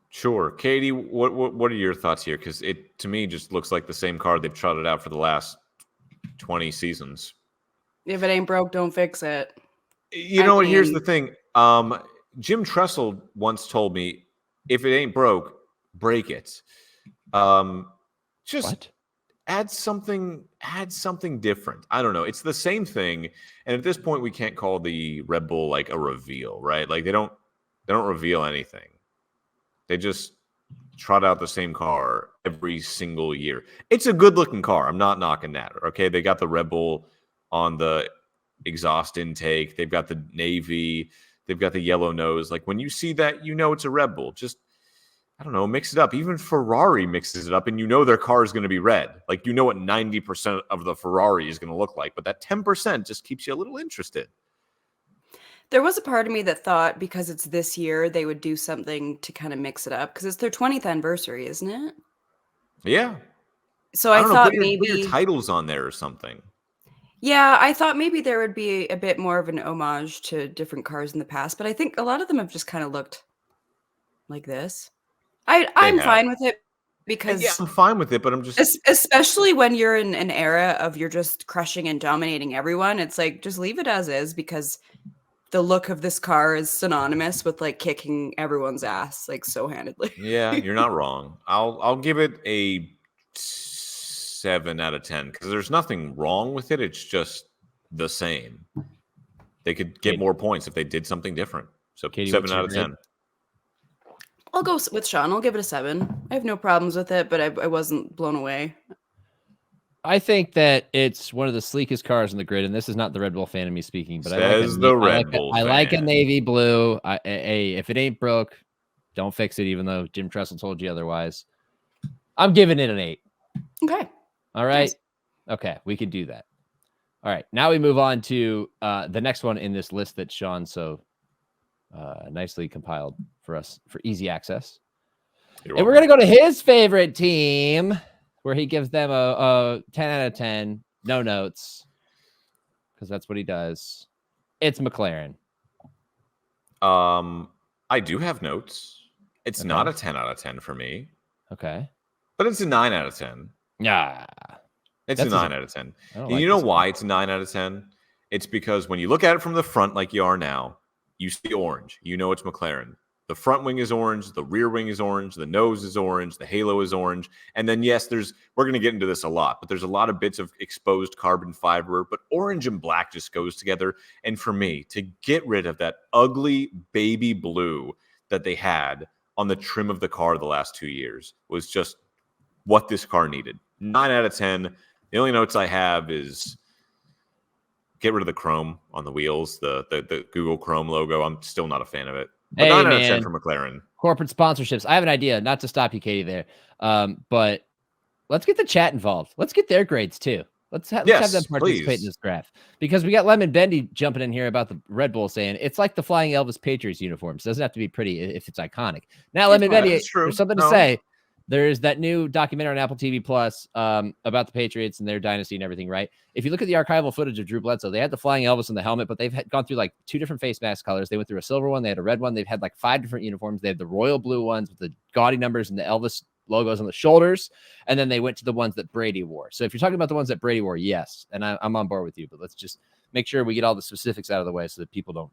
Sure. Katie, what are your thoughts here? Because it, to me, just looks like the same car they've trotted out for the last 20 seasons. If it ain't broke, don't fix it. You know what? Here's the thing. Jim Tressel once told me, if it ain't broke, break it. What? add something different. I don't know. It's the same thing, and at this point, we can't call the Red Bull like a reveal, right? Like they don't reveal anything. They just trot out the same car every single year. It's a good looking car. I'm not knocking that. Okay, they got the Red Bull on the exhaust intake. They've got the navy. They've got the yellow nose. Like when you see that, you know it's a Red Bull. Just, I don't know, mix it up. Even Ferrari mixes it up, and you know their car is going to be red. Like you know what 90% of the Ferrari is going to look like, but that 10% just keeps you a little interested. There was a part of me that thought because it's this year, they would do something to kind of mix it up because it's their 20th anniversary, isn't it? Yeah. So I thought put maybe your titles on there or something. Yeah, I thought maybe there would be a bit more of an homage to different cars in the past, but I think a lot of them have just kind of looked like this. I'm fine with it because I'm fine with it, but I'm just especially when you're in an era of you're just crushing and dominating everyone, it's like just leave it as is because the look of this car is synonymous with like kicking everyone's ass like so handedly. Yeah, you're not wrong. I'll give it a 7 out of 10 because there's nothing wrong with it. It's just the same. They could get more points if they did something different. So Katie, 7 out of 10. I'll go with Sean. I'll give it a 7. I have no problems with it, but I wasn't blown away. I think that it's one of the sleekest cars in the grid, and this is not the Red Bull fan of me speaking, but I like a navy blue. If it ain't broke, don't fix it, even though Jim Tressel told you otherwise. I'm giving it an 8. Okay. All right. Nice. Okay, we can do that. All right. Now we move on to the next one in this list that Sean so nicely compiled for us for easy access. And we're going to go to his favorite team, where he gives them a 10 out of 10, no notes, because that's what he does. It's McLaren. I do have notes. It's not a 10 out of 10 for me. Okay. But it's a 9 out of 10. Yeah. It's a 9 out of 10. And you know why it's a 9 out of 10? It's because when you look at it from the front like you are now, you see orange. You know it's McLaren. The front wing is orange, the rear wing is orange, the nose is orange, the halo is orange. And then, yes, we're going to get into this a lot, but there's a lot of bits of exposed carbon fiber, but orange and black just goes together. And for me, to get rid of that ugly baby blue that they had on the trim of the car the last 2 years was just what this car needed. 9 out of 10. The only notes I have is get rid of the chrome on the wheels, the Google Chrome logo. I'm still not a fan of it. But 9 out of 10 for McLaren. Corporate sponsorships. I have an idea, not to stop you, Katie, there. But let's get the chat involved. Let's get their grades too. Let's have them participate in this graph. Because we got Lemon Bendy jumping in here about the Red Bull saying it's like the Flying Elvis Patriots uniforms. It doesn't have to be pretty if it's iconic. Now, Lemon Bendy, there's something to say. There's that new documentary on Apple TV Plus about the Patriots and their dynasty and everything, right? If you look at the archival footage of Drew Bledsoe, they had the Flying Elvis in the helmet, but they've gone through like 2 different face mask colors. They went through a silver one. They had a red one. They've had like 5 different uniforms. They had the royal blue ones with the gaudy numbers and the Elvis logos on the shoulders. And then they went to the ones that Brady wore. So if you're talking about the ones that Brady wore, yes. And I'm on board with you, but let's just make sure we get all the specifics out of the way so that people don't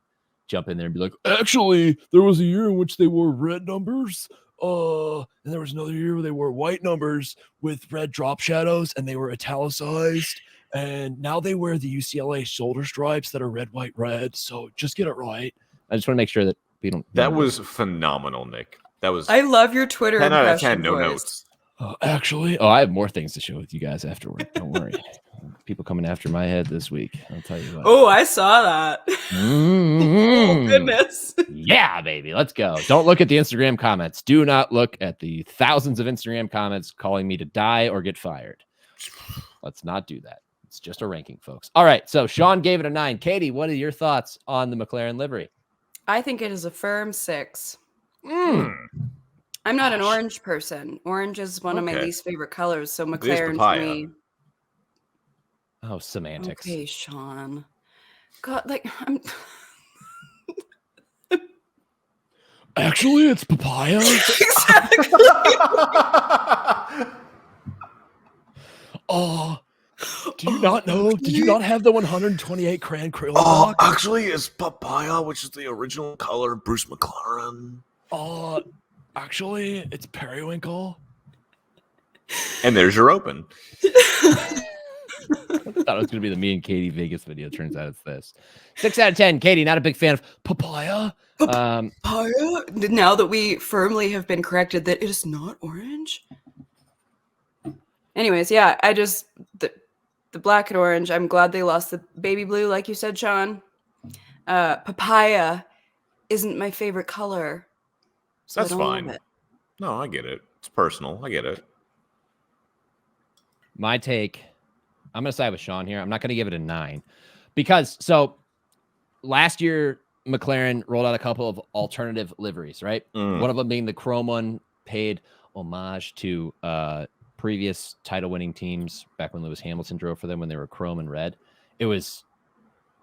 jump in there and be like, actually, there was a year in which they wore red numbers. And there was another year where they wore white numbers with red drop shadows and they were italicized. And now they wear the UCLA shoulder stripes that are red, white, red. So just get it right. I just want to make sure that we don't. That was phenomenal, Nick. That was. I love your Twitter 10 out of 10, impression no voice. notes. Actually, I have more things to show with you guys afterward. Don't worry. People coming after my head this week. I'll tell you what. Oh, I saw that. Oh, goodness. Yeah, baby. Let's go. Don't look at the Instagram comments. Do not look at the thousands of Instagram comments calling me to die or get fired. Let's not do that. It's just a ranking, folks. All right. So Sean gave it a 9. Katie, what are your thoughts on the McLaren livery? I think it is a firm 6. I'm not an orange person. Orange is one of my least favorite colors. So McLaren for me. Oh, semantics. Okay, Sean. God, like I'm. Actually, it's papaya. Exactly. Do you not know? Did you not have the 128 crayon Crayola box? Actually, it's papaya, which is the original color of Bruce McLaren. Actually, it's periwinkle. And there's your open. I thought it was going to be the me and Katie Vegas video. Turns out it's this. 6 out of 10. Katie, not a big fan of papaya. Papaya? Now that we firmly have been corrected that it is not orange. Anyways, yeah, I just the black and orange. I'm glad they lost the baby blue, like you said, Sean. Papaya isn't my favorite color. So That's I don't fine. love it. No, I get it. It's personal. I get it. My take, I'm going to side with Sean here. I'm not going to give it a 9 because so last year McLaren rolled out a couple of alternative liveries, right? One of them being the chrome one, paid homage to previous title-winning teams back when Lewis Hamilton drove for them when they were chrome and red. It was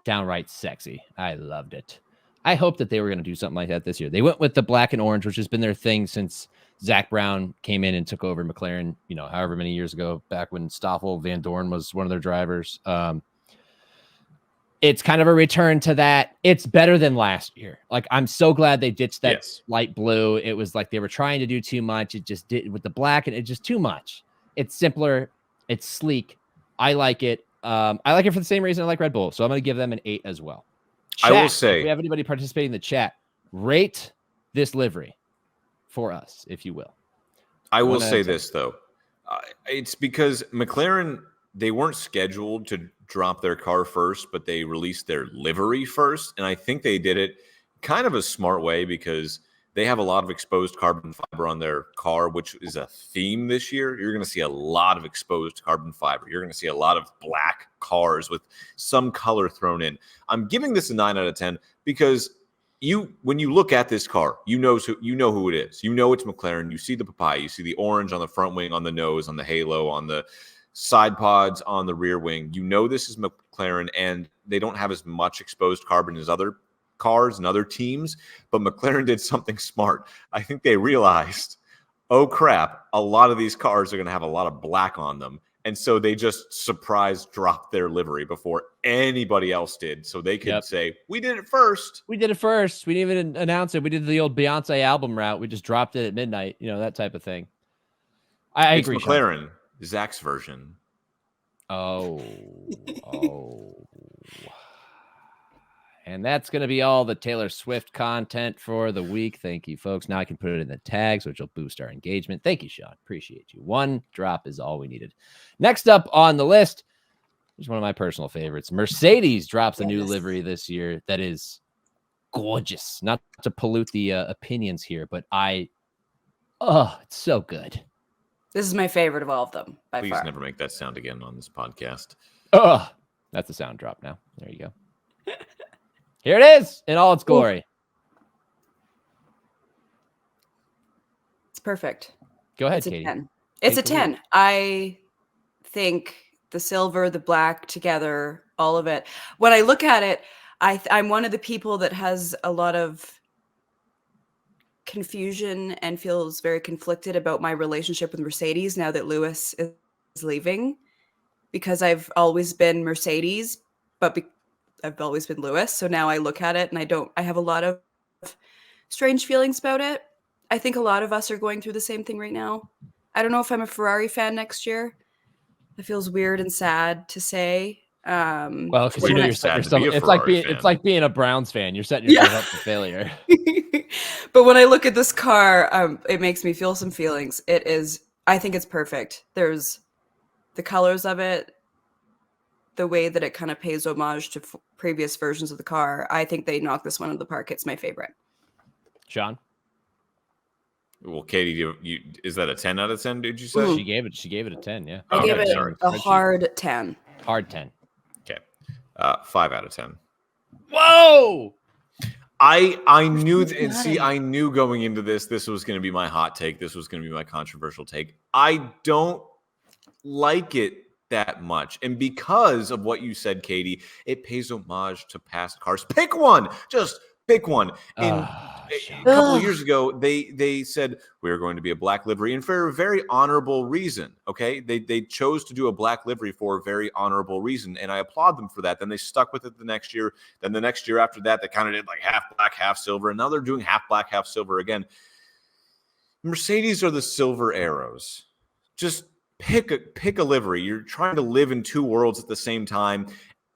downright sexy. I loved it. I hope that they were going to do something like that this year. They went with the black and orange, which has been their thing since Zach Brown came in and took over McLaren, however many years ago, back when Stoffel Van Dorn was one of their drivers. It's kind of a return to that. It's better than last year. Like, I'm so glad they ditched that light blue. It was like they were trying to do too much. It just did with the black, and it's just too much. It's simpler. It's sleek. I like it. I like it for the same reason I like Red Bull. So I'm going to give them an 8 as well. Chat, I will say, if we have anybody participating in the chat, rate this livery for us, if you will. I will say this, though. It's because McLaren, they weren't scheduled to drop their car first, but they released their livery first. And I think they did it kind of a smart way because they have a lot of exposed carbon fiber on their car, which is a theme this year. You're going to see a lot of exposed carbon fiber. You're going to see a lot of black cars with some color thrown in. I'm giving this a 9 out of 10 because when you look at this car, you know who it is. You know it's McLaren. You see the papaya. You see the orange on the front wing, on the nose, on the halo, on the side pods, on the rear wing. You know this is McLaren, and they don't have as much exposed carbon as other cars and other teams, but McLaren did something smart. I think they realized, oh crap, a lot of these cars are going to have a lot of black on them. And so they just surprise dropped their livery before anybody else did. So they could say, we did it first. We did it first. We didn't even announce it. We did the old Beyonce album route. We just dropped it at midnight, that type of thing. I agree. McLaren, Sean. Zach's version. Oh. And that's going to be all the Taylor Swift content for the week. Thank you, folks. Now I can put it in the tags, which will boost our engagement. Thank you, Sean. Appreciate you. 1 drop is all we needed. Next up on the list is one of my personal favorites. Mercedes drops a new livery this year that is gorgeous. Not to pollute the opinions here, but it's so good. This is my favorite of all of them, by Please far. never make that sound again on this podcast. That's a sound drop now. There you go. Here it is in all its glory. It's perfect. Go ahead, It's Katie. 10. It's a 10. I think the silver, the black together, all of it. When I look at it, I'm one of the people that has a lot of confusion and feels very conflicted about my relationship with Mercedes now that Lewis is leaving, because I've always been Mercedes, but I've always been Lewis. So now I look at it and I have a lot of strange feelings about it. I think a lot of us are going through the same thing right now. I don't know if I'm a Ferrari fan next year. It feels weird and sad to say. Well, because you're setting yourself. It's like being a Browns fan. You're setting yourself up for failure. But when I look at this car, it makes me feel some feelings. I think it's perfect. There's the colors of it, the way that it kind of pays homage to previous versions of the car. I think they knocked this one out of the park. It's my favorite. Sean? Well, Katie, is that a 10 out of 10, did you say? She gave it a 10, yeah. I gave it a hard 10. Hard 10. Okay. 5 out of 10. Whoa! I knew I knew going into this was going to be my hot take. This was going to be my controversial take. I don't like it that much. And because of what you said, Katie, it pays homage to past cars. Pick one. Just pick one. A couple of years ago, they said we're going to be a black livery, and for a very honorable reason. Okay, they chose to do a black livery for a very honorable reason, and I applaud them for that. Then they stuck with it the next year. Then the next year after that, they kind of did like half black, half silver, and now they're doing half black, half silver again. Mercedes are the silver arrows. Just pick a livery. You're trying to live in two worlds at the same time.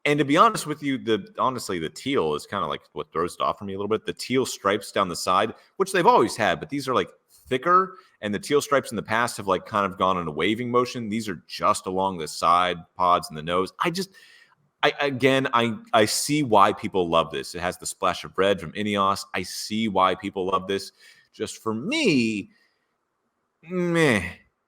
And to be honest with you, the teal is kind of like what throws it off for me a little bit. The teal stripes down the side, which they've always had, but these are like thicker, and the teal stripes in the past have like kind of gone in a waving motion. These are just along the side pods and the nose. I see why people love this. It has the splash of red from Ineos. I see why people love this. Just for me, meh.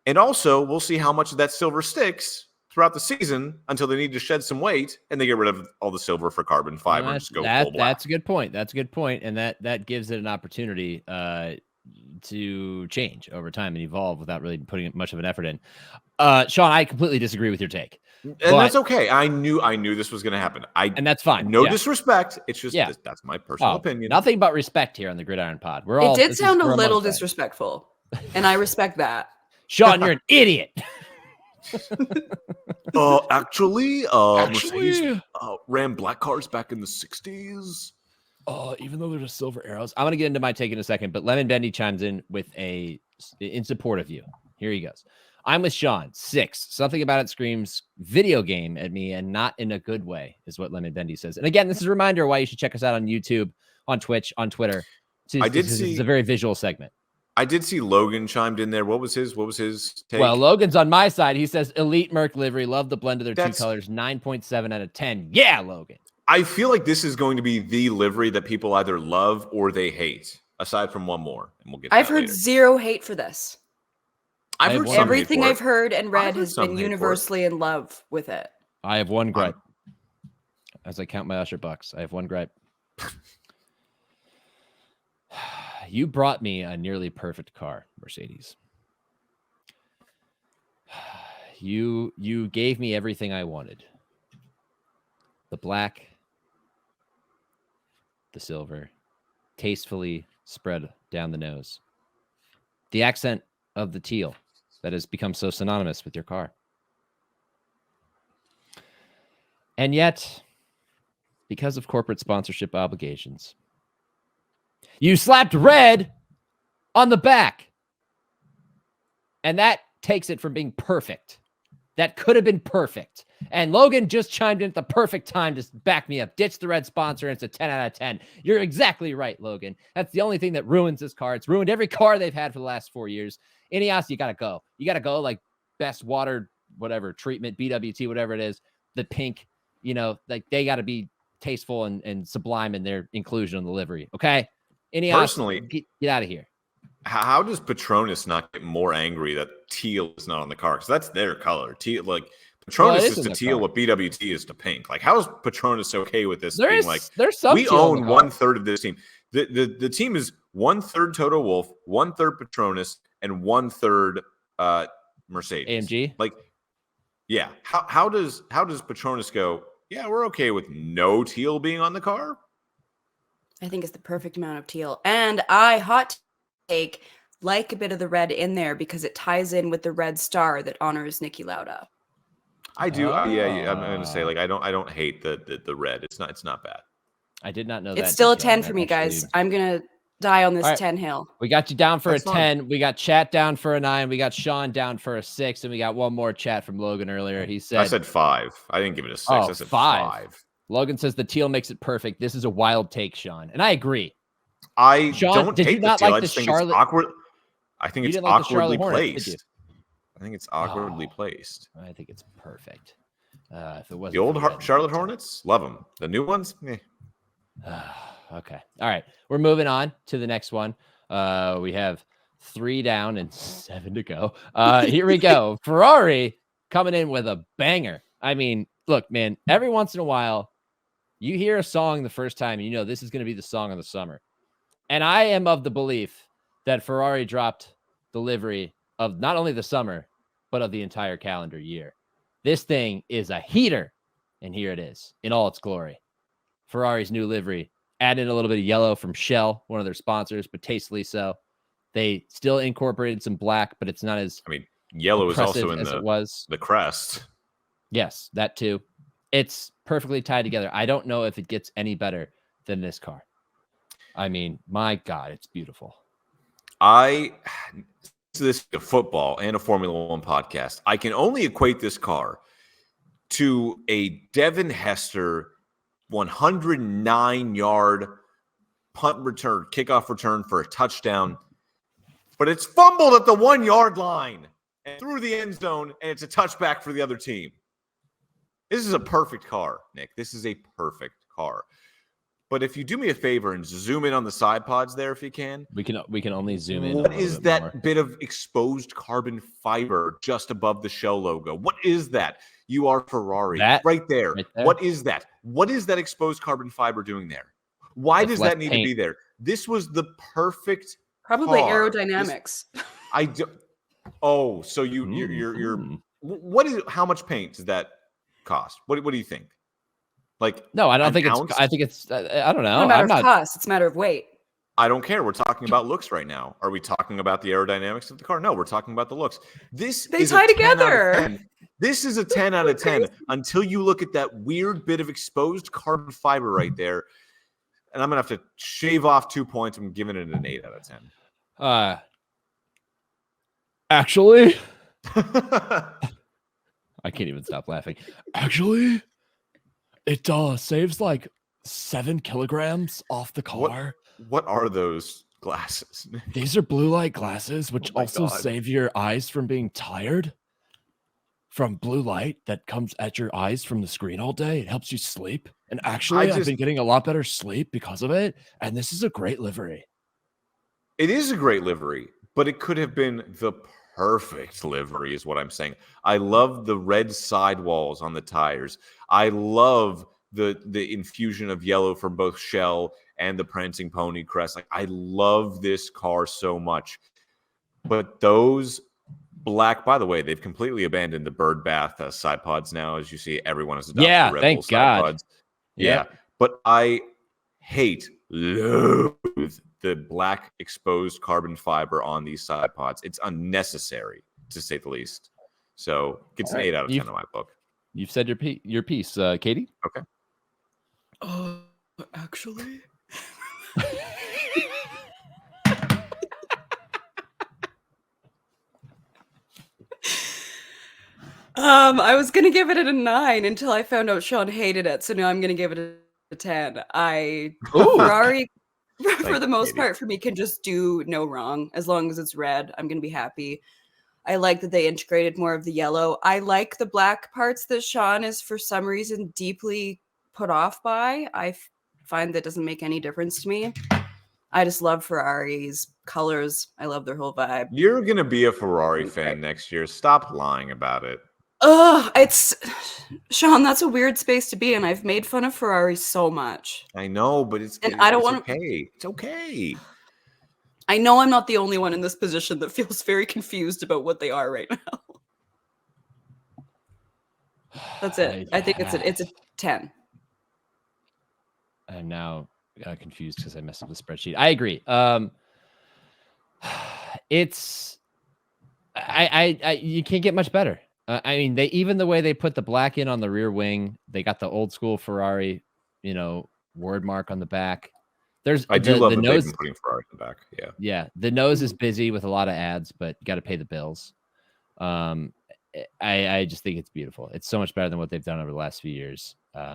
And also, we'll see how much of that silver sticks throughout the season until they need to shed some weight and they get rid of all the silver for carbon fiber and just go full black. That's a good point. That's a good point. And that gives it an opportunity to change over time and evolve without really putting much of an effort in. Sean, I completely disagree with your take. And that's okay. I knew this was going to happen. And that's fine. No disrespect. It's just that's my personal opinion. Nothing but respect here on the Gridiron Pod. It did sound a little disrespectful, and I respect that. Sean, you're an idiot. Actually, Mercedes ran black cars back in the 60s. Even though there's silver arrows. I'm going to get into my take in a second, but Lemon Bendy chimes in in support of you. Here he goes. I'm with Sean. 6. Something about it screams video game at me, and not in a good way, is what Lemon Bendy says. And again, this is a reminder why you should check us out on YouTube, on Twitch, on Twitter. It's a very visual segment. I did see Logan chimed in there. What was his take? Well, Logan's on my side. He says Elite Merc livery. Love the blend of their two colors. 9.7 out of 10. Yeah, Logan. I feel like this is going to be the livery that people either love or they hate, aside from one more. And we'll get. I've heard zero hate for this. I've heard everything I've heard and read has been universally in love with it. I have one gripe. As I count my Usher bucks, I have one gripe. You brought me a nearly perfect car, Mercedes. You gave me everything I wanted. The black, the silver, tastefully spread down the nose. The accent of the teal that has become so synonymous with your car. And yet, because of corporate sponsorship obligations, you slapped red on the back. And that takes it from being perfect. That could have been perfect. And Logan just chimed in at the perfect time to back me up. Ditch the red sponsor, and it's a 10 out of 10. You're exactly right, Logan. That's the only thing that ruins this car. It's ruined every car they've had for the last 4 years. Ineos, you got to go. You got to go like best water, whatever, treatment, BWT, whatever it is. The pink, like they got to be tasteful and sublime in their inclusion in the livery. Okay? Ineos, personally, get out of here. How does Petronas not get more angry that teal is not on the car? Because that's their color. Teal, like Petronas is to teal what BWT is to pink. Like, how is Petronas okay with this being like we own 1/3 of this team? The team is 1/3 Toto Wolff, 1/3 Petronas, and 1/3 Mercedes. AMG. Like, yeah. How does Petronas go? Yeah, we're okay with no teal being on the car. I think it's the perfect amount of teal, and I hot take like a bit of the red in there because it ties in with the red star that honors Niki Lauda. I do. Yeah, I'm going to say like I don't hate the red. It's not bad. I did not know that. It's still a 10 for me, guys. I'm going to die on this 10 hill. We got you down for a 10. We got chat down for a 9. We got Sean down for a 6, and we got one more chat from Logan earlier. He said I said 5. I didn't give it a 6. I said 5. Logan says the teal makes it perfect. This is a wild take, Sean, and I agree. Sean, don't hate the teal. I just think it's awkward. I think it's awkwardly placed. I think it's awkwardly placed. I think it's perfect. If it wasn't the old Charlotte Hornets, love them. The new ones, okay. All right. We're moving on to the next one. We have 3 down and 7 to go. Here we go. Ferrari coming in with a banger. I mean, look, man, every once in a while, you hear a song the first time, and you know this is going to be the song of the summer. And I am of the belief that Ferrari dropped the livery of not only the summer, but of the entire calendar year. This thing is a heater, and here it is in all its glory. Ferrari's new livery, added a little bit of yellow from Shell, one of their sponsors, but tastefully so. They still incorporated some black, but it's not as yellow is also in the crest. Yes, that too. It's perfectly tied together. I don't know if it gets any better than this car. I mean, my God, it's beautiful. this a football and a Formula One podcast, I can only equate this car to a Devin Hester 109-yard kickoff return for a touchdown, but it's fumbled at the 1-yard line and through the end zone, and it's a touchback for the other team. This is a perfect car, Nick. This is a perfect car. But if you do me a favor and zoom in on the side pods there, if you can. We can only zoom in. What is that bit of exposed carbon fiber just above the shell logo? What is that? You are Ferrari. Right there. What is that? What is that exposed carbon fiber doing there? Why does that need to be there? This was the perfect Probably car. aerodynamics. So you're what is how much paint does that cost? What do you think? Like, no, I don't think it's. I think it's. I don't know. It's not a matter of cost. It's a matter of weight. I don't care. We're talking about looks right now. Are we talking about the aerodynamics of the car? No, we're talking about the looks. They tie together. This is a 10 out of 10 until you look at that weird bit of exposed carbon fiber right there. And I'm gonna have to shave off 2 points. I'm giving it an 8 out of 10. Actually, I can't even stop laughing. Actually, it saves like 7 kilograms off the car. What are those glasses? These are blue light glasses, which also save your eyes from being tired from blue light that comes at your eyes from the screen all day. It helps you sleep. And actually, I've been getting a lot better sleep because of it. And this is a great livery. It is a great livery, but it could have been the perfect livery is what I'm saying. I love the red sidewalls on the tires. I love the infusion of yellow from both shell and the prancing pony crest. Like, I love this car so much. But those black, by the way, they've completely abandoned the bird bath side pods now. As you see, everyone has adopted Red Bull thank side God. Pods. Yeah, but I loathe the black exposed carbon fiber on these side pods. It's unnecessary, to say the least. So gets an 8 out of 10 in my book. You've said your piece, Katie. Okay. Actually. I was gonna give it a 9 until I found out Sean hated it, so now I'm gonna give it a 10. Ferrari, for the most part, for me, can just do no wrong as long as it's red. I'm gonna be happy. I like that they integrated more of the yellow. I like the black parts that Sean is for some reason deeply put off by. I find that doesn't make any difference to me. I just love Ferrari's colors. I love their whole vibe. You're gonna be a Ferrari fan next year. Stop lying about it. It's Sean. That's a weird space to be in. I've made fun of Ferrari so much. I know, but I don't want to. Okay, it's okay. I know I'm not the only one in this position that feels very confused about what they are right now. That's it. I think it's a 10. I'm now confused because I messed up the spreadsheet. I agree. You can't get much better. I mean, even the way they put the black in on the rear wing, they got the old school Ferrari, word mark on the back. I do love the nose they've been putting Ferrari in the back. Yeah. Yeah. The nose is busy with a lot of ads, but you got to pay the bills. I just think it's beautiful. It's so much better than what they've done over the last few years.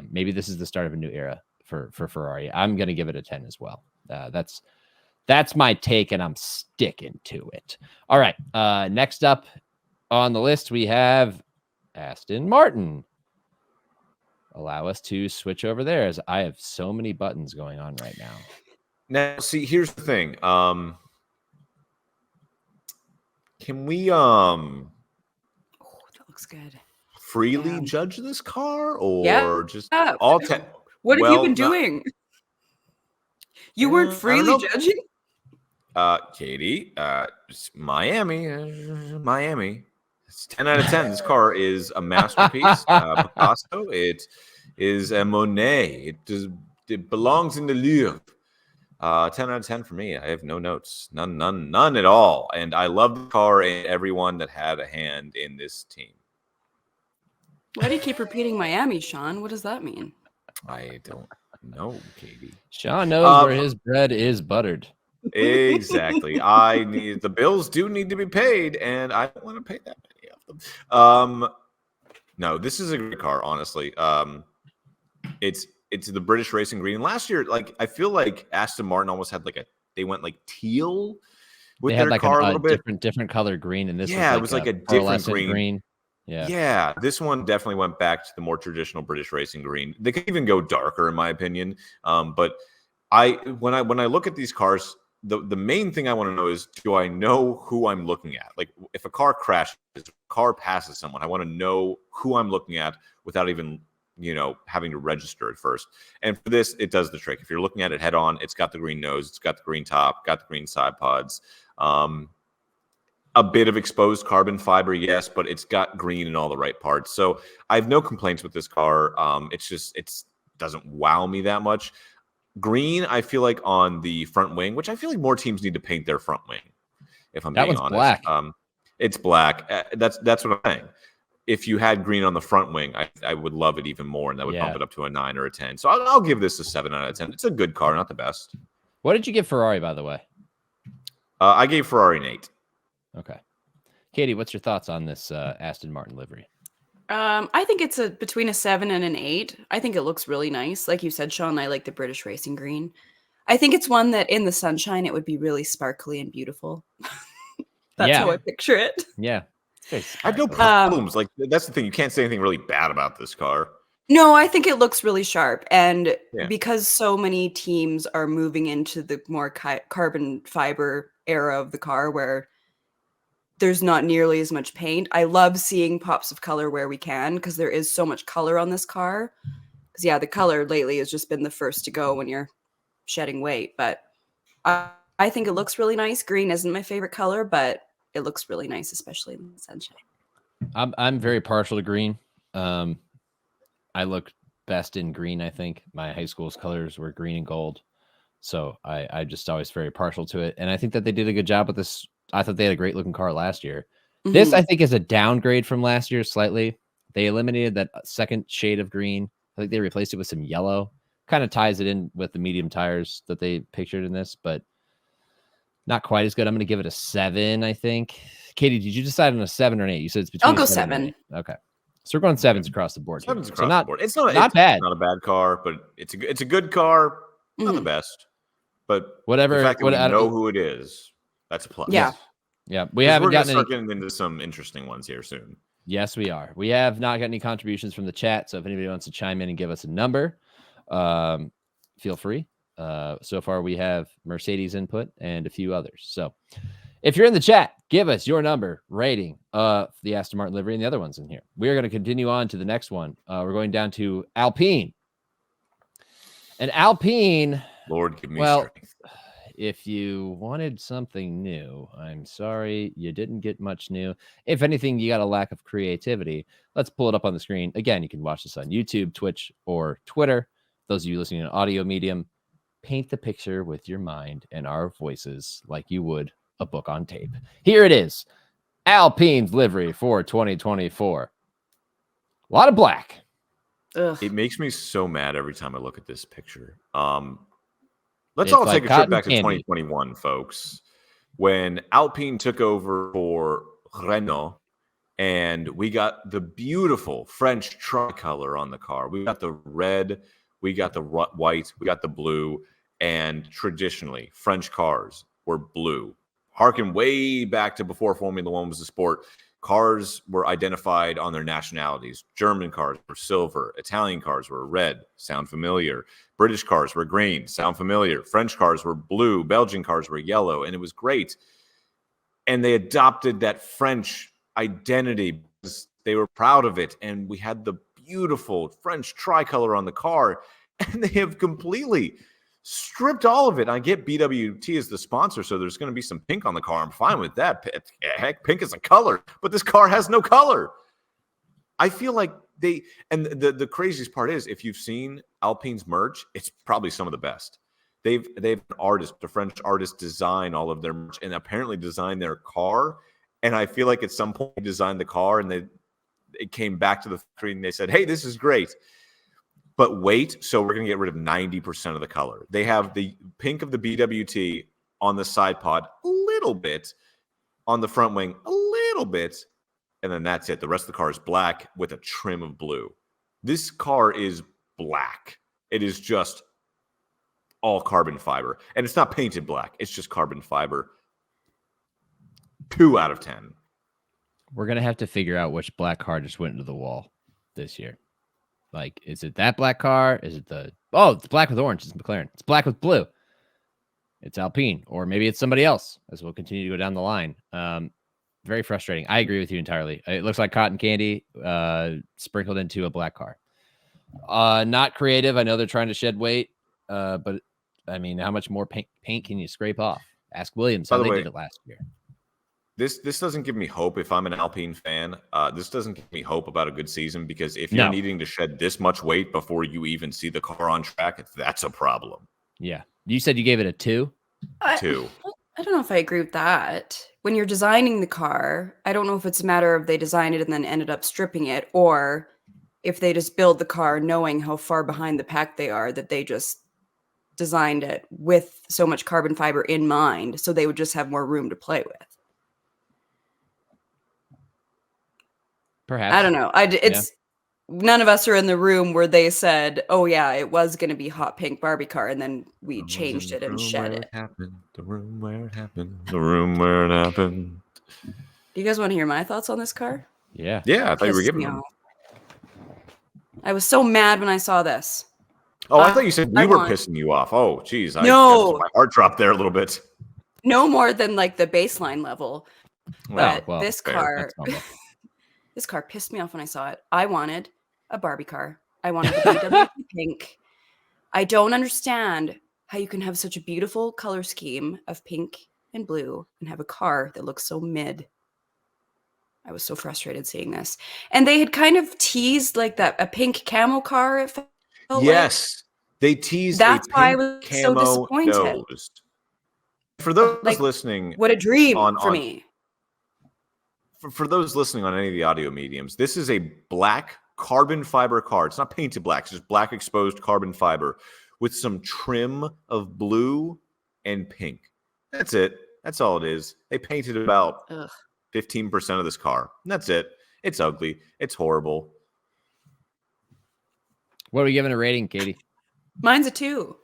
Maybe this is the start of a new era for Ferrari. I'm going to give it a 10 as well. That's my take, and I'm sticking to it. All right. Next up on the list, we have Aston Martin. Allow us to switch over there, as I have so many buttons going on right now. Now, see, here's the thing. Can we that looks good. Freely judge this car, or just all 10? What have you been doing? You weren't freely judging? Katie, Miami. It's 10 out of 10. This car is a masterpiece. Picasso. It is a Monet. It belongs in the Louvre. 10 out of 10 for me. I have no notes. None at all. And I love the car and everyone that had a hand in this team. Why do you keep repeating Miami, Sean? What does that mean? I don't know, Katie. Sean knows where his bread is buttered. Exactly. The bills do need to be paid, and I don't want to pay that many of them. No, this is a great car, honestly. It's the British Racing Green. Last year, like I feel like Aston Martin almost had they went like teal with They had their like car a a little bit. different color green, and this it was like a different green. Yeah. This one definitely went back to the more traditional British Racing Green. They could even go darker, in my opinion. But when I look at these cars, the main thing I want to know is, do I know who I'm looking at? Like if a car crashes, if a car passes someone, I want to know who I'm looking at without even having to register it first. And for this, it does the trick. If you're looking at it head on, it's got the green nose, it's got the green top, got the green side pods. A bit of exposed carbon fiber, yes, but it's got green in all the right parts. So I have no complaints with this car. It doesn't wow me that much. Green, I feel like on the front wing, which I feel like more teams need to paint their front wing. If I'm being honest, black. It's black. That's what I'm saying. If you had green on the front wing, I would love it even more, and that would bump it up to a 9 or a 10. So I'll give this a 7 out of 10. It's a good car, not the best. What did you give Ferrari, by the way? I gave Ferrari an 8. Okay. Katie, what's your thoughts on this Aston Martin livery? I think it's between a 7 and an 8. I think it looks really nice. Like you said, Sean, I like the British Racing Green. I think it's one that in the sunshine, it would be really sparkly and beautiful. That's how I picture it. Yeah. I have no problems. That's the thing. You can't say anything really bad about this car. No, I think it looks really sharp. And because so many teams are moving into the more carbon fiber era of the car where there's not nearly as much paint, I love seeing pops of color where we can, because there is so much color on this car. Because, the color lately has just been the first to go when you're shedding weight. But I think it looks really nice. Green isn't my favorite color, but it looks really nice, especially in the sunshine. I'm very partial to green. I look best in green, I think. My high school's colors were green and gold. So I just always very partial to it. And I think that they did a good job with this. I thought they had a great looking car last year. Mm-hmm. This, I think, is a downgrade from last year slightly. They eliminated that second shade of green. I think they replaced it with some yellow. Kind of ties it in with the medium tires that they pictured in this, but not quite as good. I'm going to give it a 7, I think. Katie, did you decide on a 7 or an 8? You said it's between. I'll go 7. Okay. So we're going 7s across the board. 7s across the board. It's not bad. It's not a bad car, but it's a good car. Not the best, but whatever. The fact that we know who it is, that's a plus. Yeah. Yeah. We haven't gotten start getting into some interesting ones here soon. Yes, we are. We have not got any contributions from the chat. So if anybody wants to chime in and give us a number, feel free. So far we have Mercedes input and a few others. So if you're in the chat, give us your number, rating of the Aston Martin livery and the other ones in here. We are going to continue on to the next one. We're going down to Alpine. And Alpine, Lord, give me strength. If you wanted something new, I'm sorry, you didn't get much new. If anything, you got a lack of creativity. Let's pull it up on the screen. Again, you can watch this on YouTube, Twitch, or Twitter. Those of you listening in audio medium, paint the picture with your mind and our voices like you would a book on tape. Here it is. Alpine's livery for 2024. A lot of black. Ugh. It makes me so mad every time I look at this picture. Let's all take a trip back to 2021, folks, when Alpine took over for Renault, and we got the beautiful French tricolor on the car. We got the red, we got the white, we got the blue, and traditionally, French cars were blue. Harken way back to before Formula One was a sport. Cars were identified on their nationalities. German cars were silver. Italian cars were red. Sound familiar. British cars were green. Sound familiar. French cars were blue. Belgian cars were yellow. And it was great. And they adopted that French identity because they were proud of it. And we had the beautiful French tricolor on the car. And they have completely stripped all of it. I get BWT as the sponsor, so there's going to be some pink on the car. I'm fine with that. Heck, pink is a color, but this car has no color. I feel like the craziest part is, if you've seen Alpine's merch, it's probably some of the best. They've an artist, a French artist, design all of their merch and apparently design their car. And I feel like at some point they designed the car and it came back to the factory and they said, hey, this is great. But wait, so we're going to get rid of 90% of the color. They have the pink of the BWT on the side pod a little bit, on the front wing a little bit, and then that's it. The rest of the car is black with a trim of blue. This car is black. It is just all carbon fiber. And it's not painted black. It's just carbon fiber. 2 out of 10. We're going to have to figure out which black car just went into the wall this year. Like, is it that black car? Is it it's black with orange. It's McLaren. It's black with blue. It's Alpine. Or maybe it's somebody else, as we'll continue to go down the line. Very frustrating. I agree with you entirely. It looks like cotton candy sprinkled into a black car. Not creative. I know they're trying to shed weight, but I mean, how much more paint can you scrape off? Ask Williams how they did it last year. This doesn't give me hope if I'm an Alpine fan. This doesn't give me hope about a good season, because if you're needing to shed this much weight before you even see the car on track, that's a problem. Yeah. You said you gave it a 2? 2. I don't know if I agree with that. When you're designing the car, I don't know if it's a matter of they designed it and then ended up stripping it, or if they just build the car knowing how far behind the pack they are, that they just designed it with so much carbon fiber in mind, so they would just have more room to play with. Perhaps. I don't know. None of us are in the room where they said, "Oh yeah, it was going to be hot pink Barbie car," and then we changed it and shed it. The room where it happened. The room where it happened. Do you guys want to hear my thoughts on this car? Yeah. Yeah, I thought you were giving them. I was so mad when I saw this. Oh, I thought you said we were pissing you off. Oh, geez. No. My heart dropped there a little bit. No more than like the baseline level. But this fair. car, this car pissed me off when I saw it. I wanted a Barbie car. I wanted the BMW pink. I don't understand how you can have such a beautiful color scheme of pink and blue and have a car that looks so mid. I was so frustrated seeing this. And they had kind of teased like a pink camo car. It felt yes. They teased That's a why I pink was so camo disappointed. nose. For those listening, what a dream for me. For those listening on any of the audio mediums, this is a black carbon fiber car. It's not painted black. It's just black exposed carbon fiber with some trim of blue and pink. That's it. That's all it is. They painted about 15% of this car. And that's it. It's ugly. It's horrible. What are we giving a rating, Katie? Mine's a 2.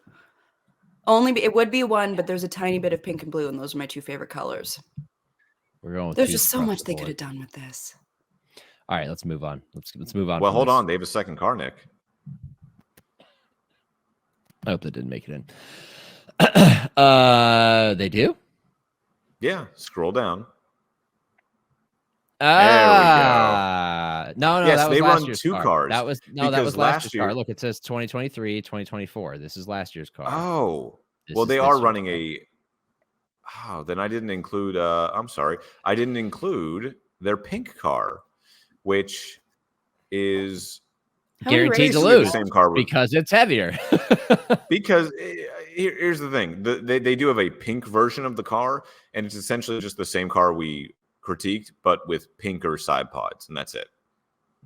It would be a 1, but there's a tiny bit of pink and blue, and those are my 2 favorite colors. We're going with There's just so much they could have done with this. All right, let's move on. Let's move on. Well, hold on. They have a second car, Nick. I hope that didn't make it in. They do? Yeah. Scroll down. No, yes, that was they last run year's 2 car. cars. That was last year's car. Look, it says 2023, 2024. This is last year's car. Oh, well, they are running then I didn't include. I'm sorry, I didn't include their pink car, which is guaranteed to lose the same car because it's heavier. Because here's the thing: they do have a pink version of the car, and it's essentially just the same car we critiqued, but with pinker side pods, and that's it.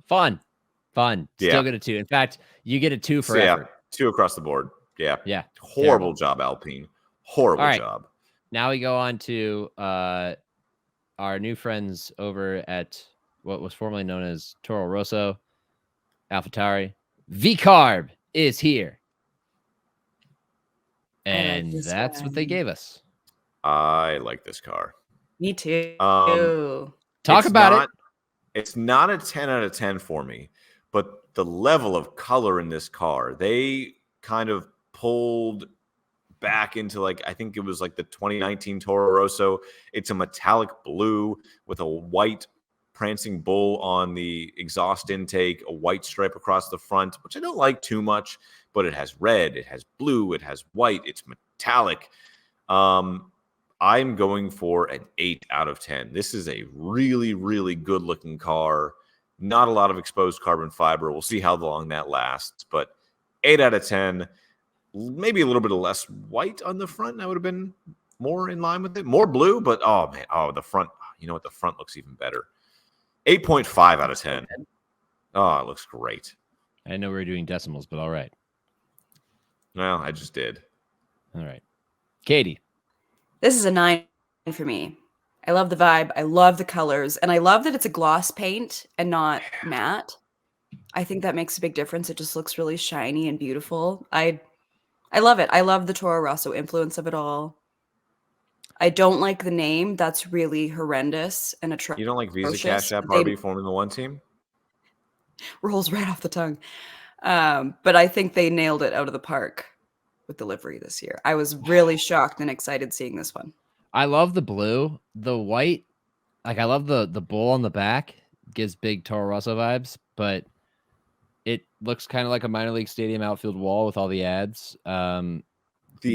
Fun. Still get a 2. In fact, you get a 2 for effort. 2 across the board. Yeah. Terrible Horrible job, Alpine. Horrible job. Now we go on to our new friends over at what was formerly known as Toro Rosso, AlphaTauri. V-Carb is here. And that's what they gave us. I like this car. Me too. Talk about it. It's not a 10 out of 10 for me, but the level of color in this car, they kind of pulled back into I think it was the 2019 Toro Rosso. It's a metallic blue with a white prancing bull on the exhaust intake, a white stripe across the front, which I don't like too much, but it has red, it has blue, it has white, it's metallic. I'm going for an 8 out of 10. This is a really, really good looking car. Not a lot of exposed carbon fiber. We'll see how long that lasts, but 8 out of 10. Maybe a little bit of less white on the front. That would have been more in line with it. More blue, but the front. You know what? The front looks even better. 8.5 out of 10. Oh, it looks great. I didn't know we were doing decimals, but all right. Well, I just did. All right. Katie. This is a 9 for me. I love the vibe. I love the colors. And I love that it's a gloss paint and not matte. I think that makes a big difference. It just looks really shiny and beautiful. I love it. I love the Toro Rosso influence of it all. I don't like the name. That's really horrendous and atrocious. You don't like Visa Cash App Barbie Formula One team? Rolls right off the tongue. But I think they nailed it out of the park with the livery this year. I was really shocked and excited seeing this one. I love the blue, the white. Like I love the bull on the back. Gives big Toro Rosso vibes, but it looks kind of like a minor league stadium outfield wall with all the ads. The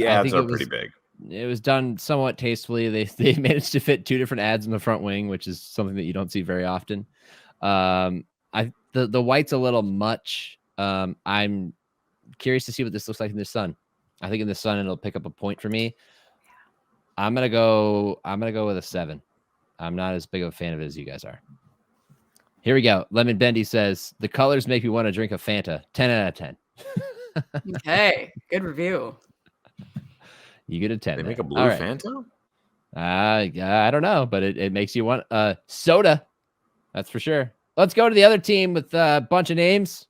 ads are pretty big. It was done somewhat tastefully. They managed to fit 2 different ads in the front wing, which is something that you don't see very often. The white's a little much. I'm curious to see what this looks like in the sun. I think in the sun it'll pick up a point for me. I'm gonna go with a 7. I'm not as big of a fan of it as you guys are. Here we go. Lemon Bendy says the colors make me want to drink a Fanta. 10 out of 10. Okay, good review. You get a 10. They make a blue Fanta? I don't know, but it makes you want a soda. That's for sure. Let's go to the other team with a bunch of names.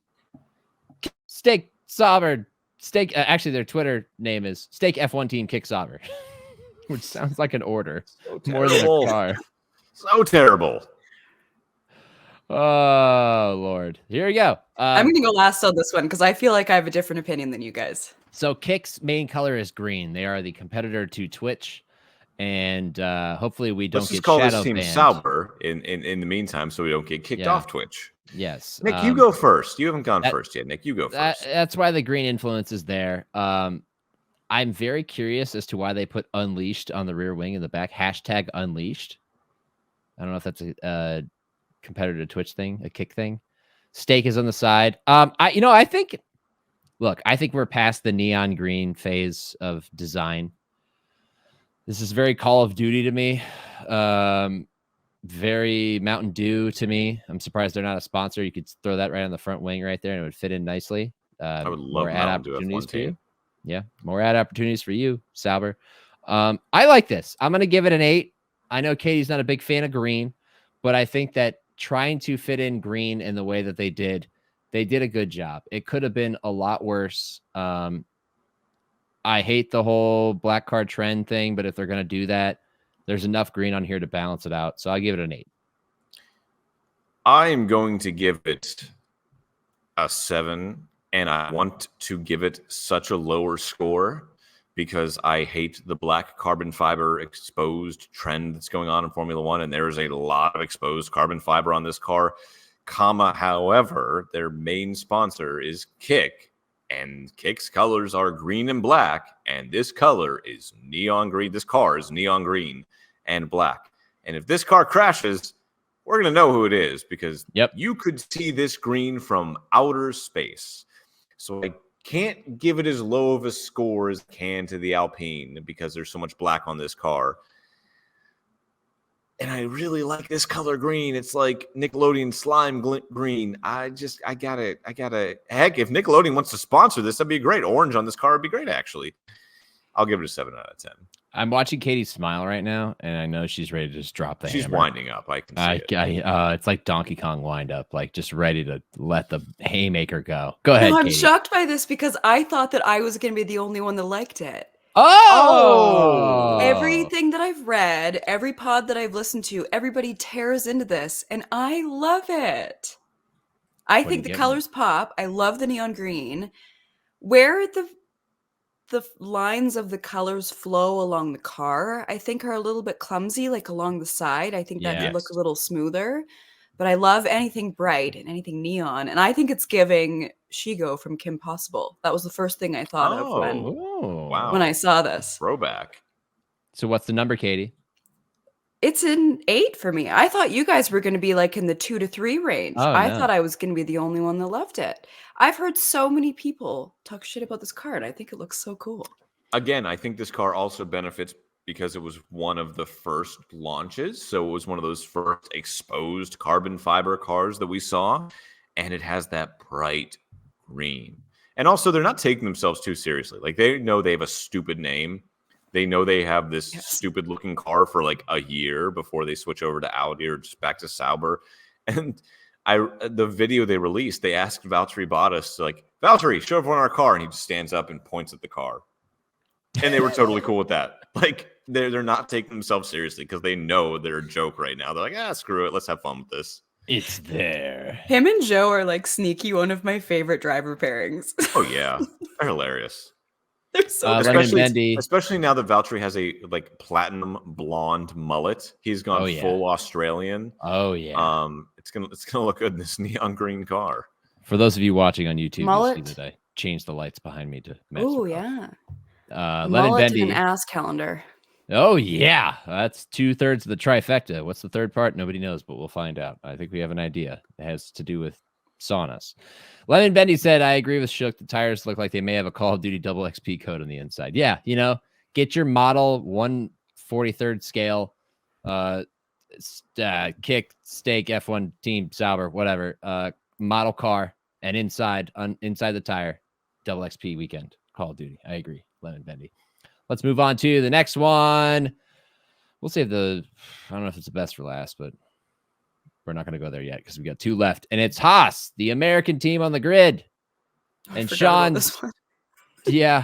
Steak Sauber. Steak. Actually, their Twitter name is Steak F1 Team Kick Sauber, which sounds like an order more than a car. So terrible. Oh, Lord. Here we go. I'm going to go last on this one because I feel like I have a different opinion than you guys. So Kick's main color is green. They are the competitor to Twitch. And hopefully we don't get shadow banned. Let's just call this team Sauber in the meantime so we don't get kicked off Twitch. Yes. Nick, you go first. You haven't gone first yet. Nick, you go first. That's why the green influence is there. I'm very curious as to why they put Unleashed on the rear wing in the back. # Unleashed. I don't know if that's a competitor to Twitch thing, a Kick thing. Steak is on the side. I think we're past the neon green phase of design. This is very Call of Duty to me. Very Mountain Dew to me. I'm surprised they're not a sponsor. You could throw that right on the front wing right there and it would fit in nicely. I would love ad opportunities for you. Yeah, more ad opportunities for you, Sauber. I like this. I'm going to give it an 8. I know Katie's not a big fan of green, but I think that trying to fit in green in the way that they did a good job. It could have been a lot worse. I hate the whole black card trend thing, but if they're going to do that, there's enough green on here to balance it out. So I'll give it an 8. I'm going to give it a 7, and I want to give it such a lower score because I hate the black carbon fiber exposed trend that's going on in Formula One, and there is a lot of exposed carbon fiber on this car, however, their main sponsor is Kick. And Kick's colors are green and black, and this color is neon green. This car is neon green and black. And if this car crashes, we're going to know who it is because you could see this green from outer space. So I can't give it as low of a score as I can to the Alpine because there's so much black on this car. And I really like this color green. It's like Nickelodeon slime green. I gotta. Heck, if Nickelodeon wants to sponsor this, that'd be great. Orange on this car would be great, actually. I'll give it a 7 out of 10. I'm watching Katie smile right now, and I know she's ready to just drop the hammer. She's winding up. I can see it. It's like Donkey Kong wind up, like just ready to let the haymaker go. Go ahead, I'm Katie. shocked by this because I thought that I was going to be the only one that liked it. Oh! Everything that I've read, every pod that I've listened to, everybody tears into this, and I love it. I think the colors pop. I love the neon green. Where the lines of the colors flow along the car, I think are a little bit clumsy, like along the side. I think that could look a little smoother. But I love anything bright and anything neon. And I think it's giving Shigo from Kim Possible. That was the first thing I thought of when I saw this. Throwback. So what's the number, Katie? It's an 8 for me. I thought you guys were going to be like in the 2 to 3 range. I thought I was going to be the only one that loved it. I've heard so many people talk shit about this car, and I think it looks so cool. Again, I think this car also benefits because it was one of the first launches. So it was one of those first exposed carbon fiber cars that we saw. And it has that bright green. And also, they're not taking themselves too seriously. Like, they know they have a stupid name, They know they have this stupid looking car for like a year before they switch over to Audi or just back to Sauber. And the video they released, they asked Valtteri Bottas, like, Valtteri, show everyone our car. And he just stands up and points at the car. And they were totally cool with that. Like, they're not taking themselves seriously because they know they're a joke right now. They're like, screw it. Let's have fun with this. It's there. Him and Joe are like sneaky one of my favorite driver pairings. Oh, yeah. They're hilarious. They're so especially now that Valtteri has a like platinum blonde mullet. He's gone full Australian. Oh yeah. It's gonna look good in this neon green car. For those of you watching on YouTube, mullet. you see that I changed the lights behind me to match. Oh yeah. Mullet and an ass calendar. Oh yeah, that's 2/3 of the trifecta. What's the third part? Nobody knows, but we'll find out. I think we have an idea. It has to do with saunas. Lemon Bendy said, I agree with Shook. The tires look like they may have a Call of Duty double XP code on the inside. Yeah, get your model 1/43 scale, kick, steak, F1 team, Sauber, whatever, model car, and inside the tire, double XP weekend, Call of Duty. I agree, Lemon Bendy. Let's move on to the next one. We'll save I don't know if it's the best for last, but we're not going to go there yet because we got 2 left. And it's Haas, the American team on the grid. And Sean's. Yeah.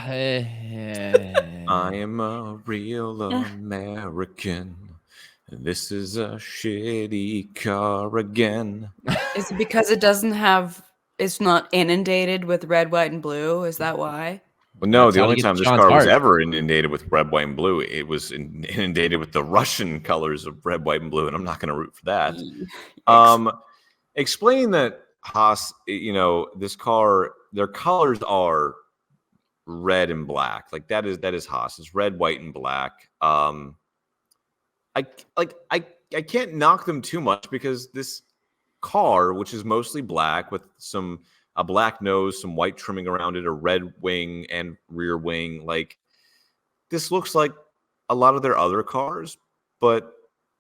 I am a real American. This is a shitty car again. Is it because it's not inundated with red, white, and blue? Is that why? Well, no, the only time this car was ever inundated with red, white, and blue, it was inundated with the Russian colors of red, white, and blue, and I'm not going to root for that. Explain that Haas, this car, their colors are red and black. Like that is Haas. It's red, white, and black. I can't knock them too much because this car, which is mostly black with a black nose, some white trimming around it, a red wing and rear wing. Like, this looks like a lot of their other cars, but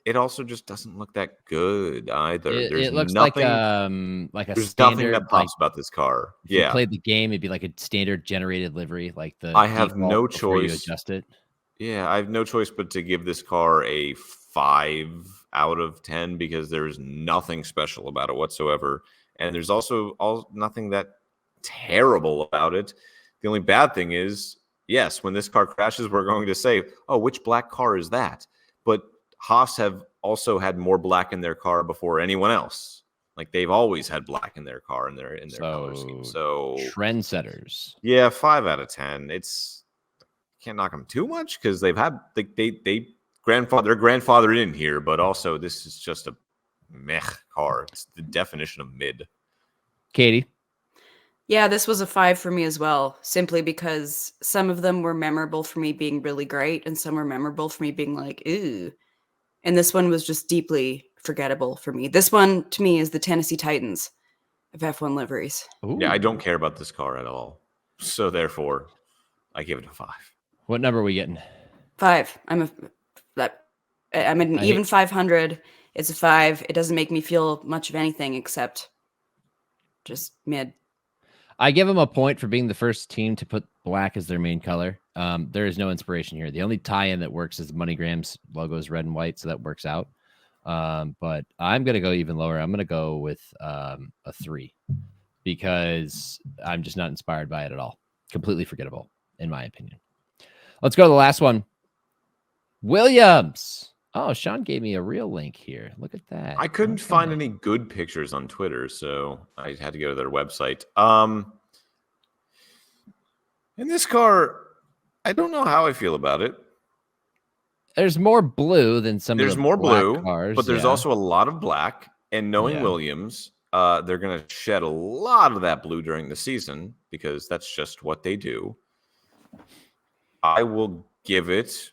it also just doesn't look that good either. It looks nothing, like a there's standard, nothing that pops about this car. If you played the game, it'd be like a standard generated livery, like I have no choice. You adjust it. Yeah, I have no choice but to give this car a 5 out of 10 because there's nothing special about it whatsoever. And there's also nothing that terrible about it. The only bad thing is, yes, when this car crashes, we're going to say, oh, which black car is that? But Haas have also had more black in their car before anyone else. Like, they've always had black in their car in their color scheme. So trendsetters. Yeah, 5 out of 10. Can't knock them too much because they've had they're grandfathered in here, but also this is just a meh car. It's the definition of mid. Katie? Yeah, this was a 5 for me as well, simply because some of them were memorable for me being really great, and some were memorable for me being like, ooh. And this one was just deeply forgettable for me. This one, to me, is the Tennessee Titans of F1 liveries. Ooh. Yeah, I don't care about this car at all. So therefore, I give it a 5. What number are we getting? 5. I'm an even 500. It's a 5. It doesn't make me feel much of anything except just mid. I give them a point for being the first team to put black as their main color. There is no inspiration here. The only tie-in that works is the MoneyGram's logo is red and white, so that works out. But I'm going to go even lower. I'm going to go with a 3 because I'm just not inspired by it at all. Completely forgettable, in my opinion. Let's go to the last one. Williams. Oh, Sean gave me a real link here. Look at that. I couldn't find any good pictures on Twitter, so I had to go to their website. In this car, I don't know how I feel about it. There's more blue than some There's of the more black blue, cars, but there's also a lot of black. And knowing Williams, they're going to shed a lot of that blue during the season because that's just what they do. I will give it.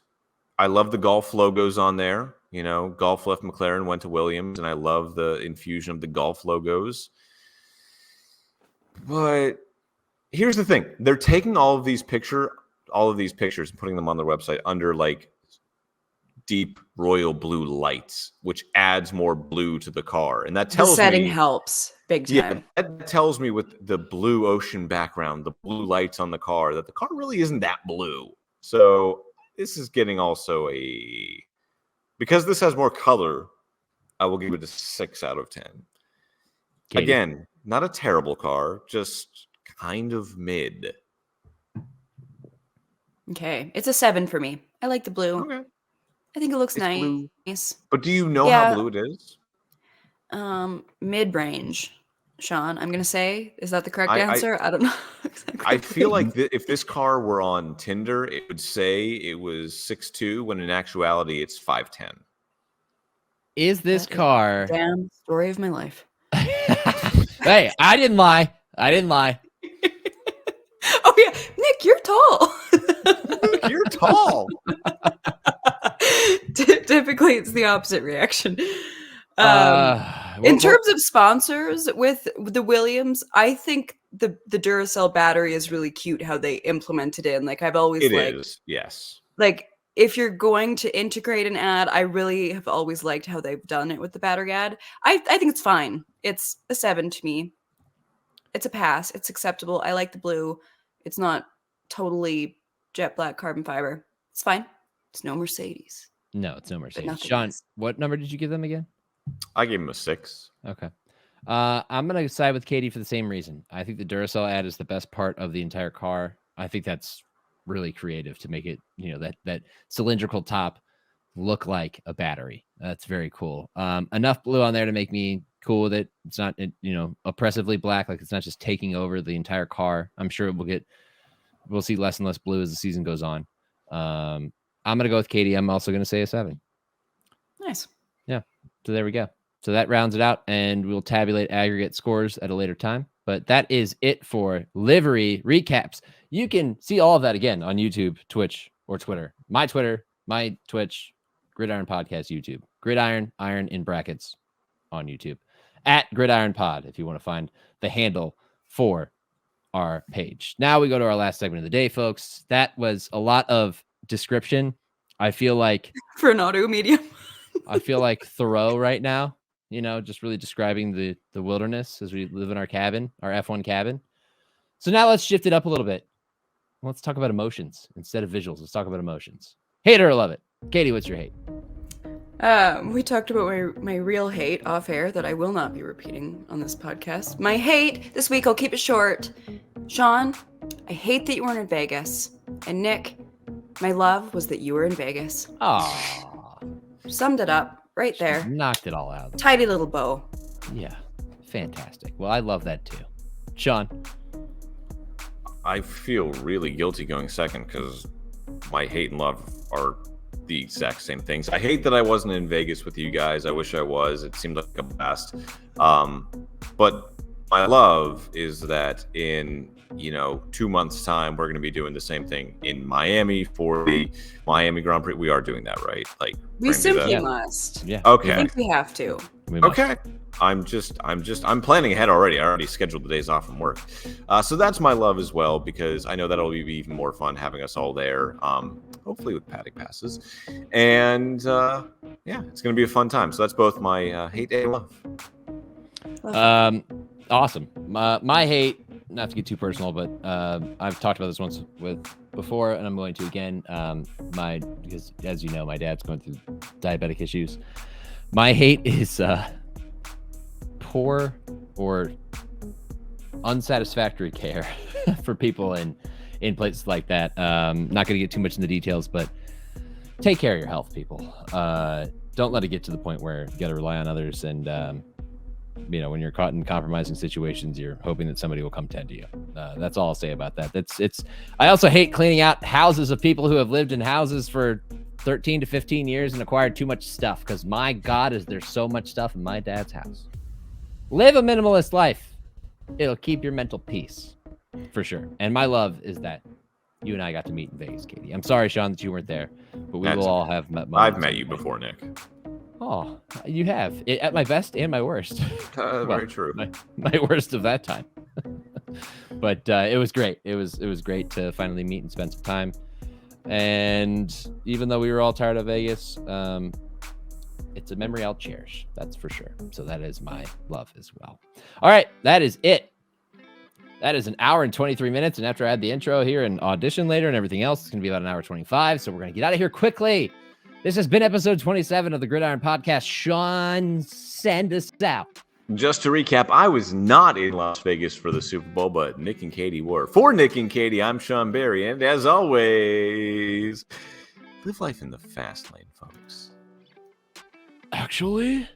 I love the Golf logos on there. Golf left McLaren, went to Williams, and I love the infusion of the Golf logos. But here's the thing. They're taking all of these pictures and putting them on their website under like deep royal blue lights, which adds more blue to the car. And that tells me... The setting helps big time. Yeah, that tells me with the blue ocean background, the blue lights on the car, that the car really isn't that blue. So this is getting also because this has more color, I will give it a 6 out of 10. Katie. Again, not a terrible car, just kind of mid. Okay, it's a 7 for me. I like the blue. Okay. I think it looks It's nice. blue. But do you know Yeah. how blue it is? Mid-range, Sean. I'm gonna say, is that the correct I- answer? I don't know. exactly. I feel like if this car were on Tinder, it would say it was 6'2", when in actuality it's 5'10". Is this That is car? Damn story of my life. Hey, I didn't lie. Oh yeah, Nick, you're tall. You're tall. Typically, it's the opposite reaction. In terms of sponsors with the Williams, I think the Duracell battery is really cute. How they implemented it, and like I've always It liked. is, yes. Like if you're going to integrate an ad, I really have always liked how they've done it with the battery ad. I think it's fine. It's a 7 to me. It's a pass. It's acceptable. I like the blue. It's not totally jet black carbon fiber. It's fine. It's no Mercedes. No, it's no Mercedes. nothing Sean, is. what number did you give them again? I gave him a 6. Okay. I'm going to side with Katie for the same reason. I think the Duracell ad is the best part of the entire car. I think that's really creative to make it, that cylindrical top look like a battery. That's very cool. Enough blue on there to make me cool with it. It's not, oppressively black. Like it's not just taking over the entire car. I'm sure we'll see less and less blue as the season goes on. I'm going to go with Katie. I'm also going to say a 7. Nice. Yeah. So there we go. So that rounds it out, and we'll tabulate aggregate scores at a later time. But that is it for livery recaps. You can see all of that again on YouTube, Twitch, or Twitter. My Twitter, my Twitch, Gridiron Podcast YouTube. Gridiron, iron in brackets on YouTube. At Gridiron Pod, if you want to find the handle for our page. Now we go to our last segment of the day, folks. That was a lot of description. I feel like For an audio medium. I feel like Thoreau right now, just really describing the wilderness as we live in our cabin, our F1 cabin. So now let's shift it up a little bit. Let's talk about emotions instead of visuals. Let's talk about emotions. Hate it or love it. Katie, what's your hate? We talked about my real hate off air that I will not be repeating on this podcast. My hate this week, I'll keep it short. Sean, I hate that you weren't in Vegas. And Nick, my love was that you were in Vegas. Oh, Summed it up right there. knocked it all out. Tidy little bow. Yeah, fantastic. Well, I love that too. Sean. I feel really guilty going second because my hate and love are the exact same things. I hate that I wasn't in Vegas with you guys. I wish I was. It seemed like a blast. But my love is that in 2 months' time, we're going to be doing the same thing in Miami for the Miami Grand Prix. We are doing that, right? Like We we're gonna do simply that? must. Yeah. I Okay. think we have to. We must. Okay. I'm planning ahead already. I already scheduled the days off from work. So that's my love as well, because I know that'll be even more fun having us all there. Hopefully with paddock passes. And yeah, it's going to be a fun time. So that's both my hate and love. Awesome. My hate, not to get too personal, but I've talked about this once before, and I'm going to again. Because as you know, my dad's going through diabetic issues. My hate is poor or unsatisfactory care for people in places like that. Not going to get too much in the details, but take care of your health, people. Don't let it get to the point where you got to rely on others, and when you're caught in compromising situations, you're hoping that somebody will come tend to you. That's all I'll say about that. I also hate cleaning out houses of people who have lived in houses for 13 to 15 years and acquired too much stuff, because my God, is there so much stuff in my dad's house. Live a minimalist life. It'll keep your mental peace, for sure. And my love is that you and I got to meet in Vegas, Katie. I'm sorry, Sean, that you weren't there, but we will all have met. I've met you before, Nick. Oh, you have. At my best and my worst. Very true. My worst of that time. But it was great. It was great to finally meet and spend some time. And even though we were all tired of Vegas, it's a memory I'll cherish. That's for sure. So that is my love as well. All right, that is it That is an hour and 23 minutes. And after I add the intro here and audition later and everything else, it's going to be about an hour 25. So we're going to get out of here quickly. This has been episode 27 of the Gridiron Podcast. Sean, send us out. Just to recap, I was not in Las Vegas for the Super Bowl, but Nick and Katie were. For Nick and Katie, I'm Sean Barie, and as always, live life in the fast lane, folks. Actually?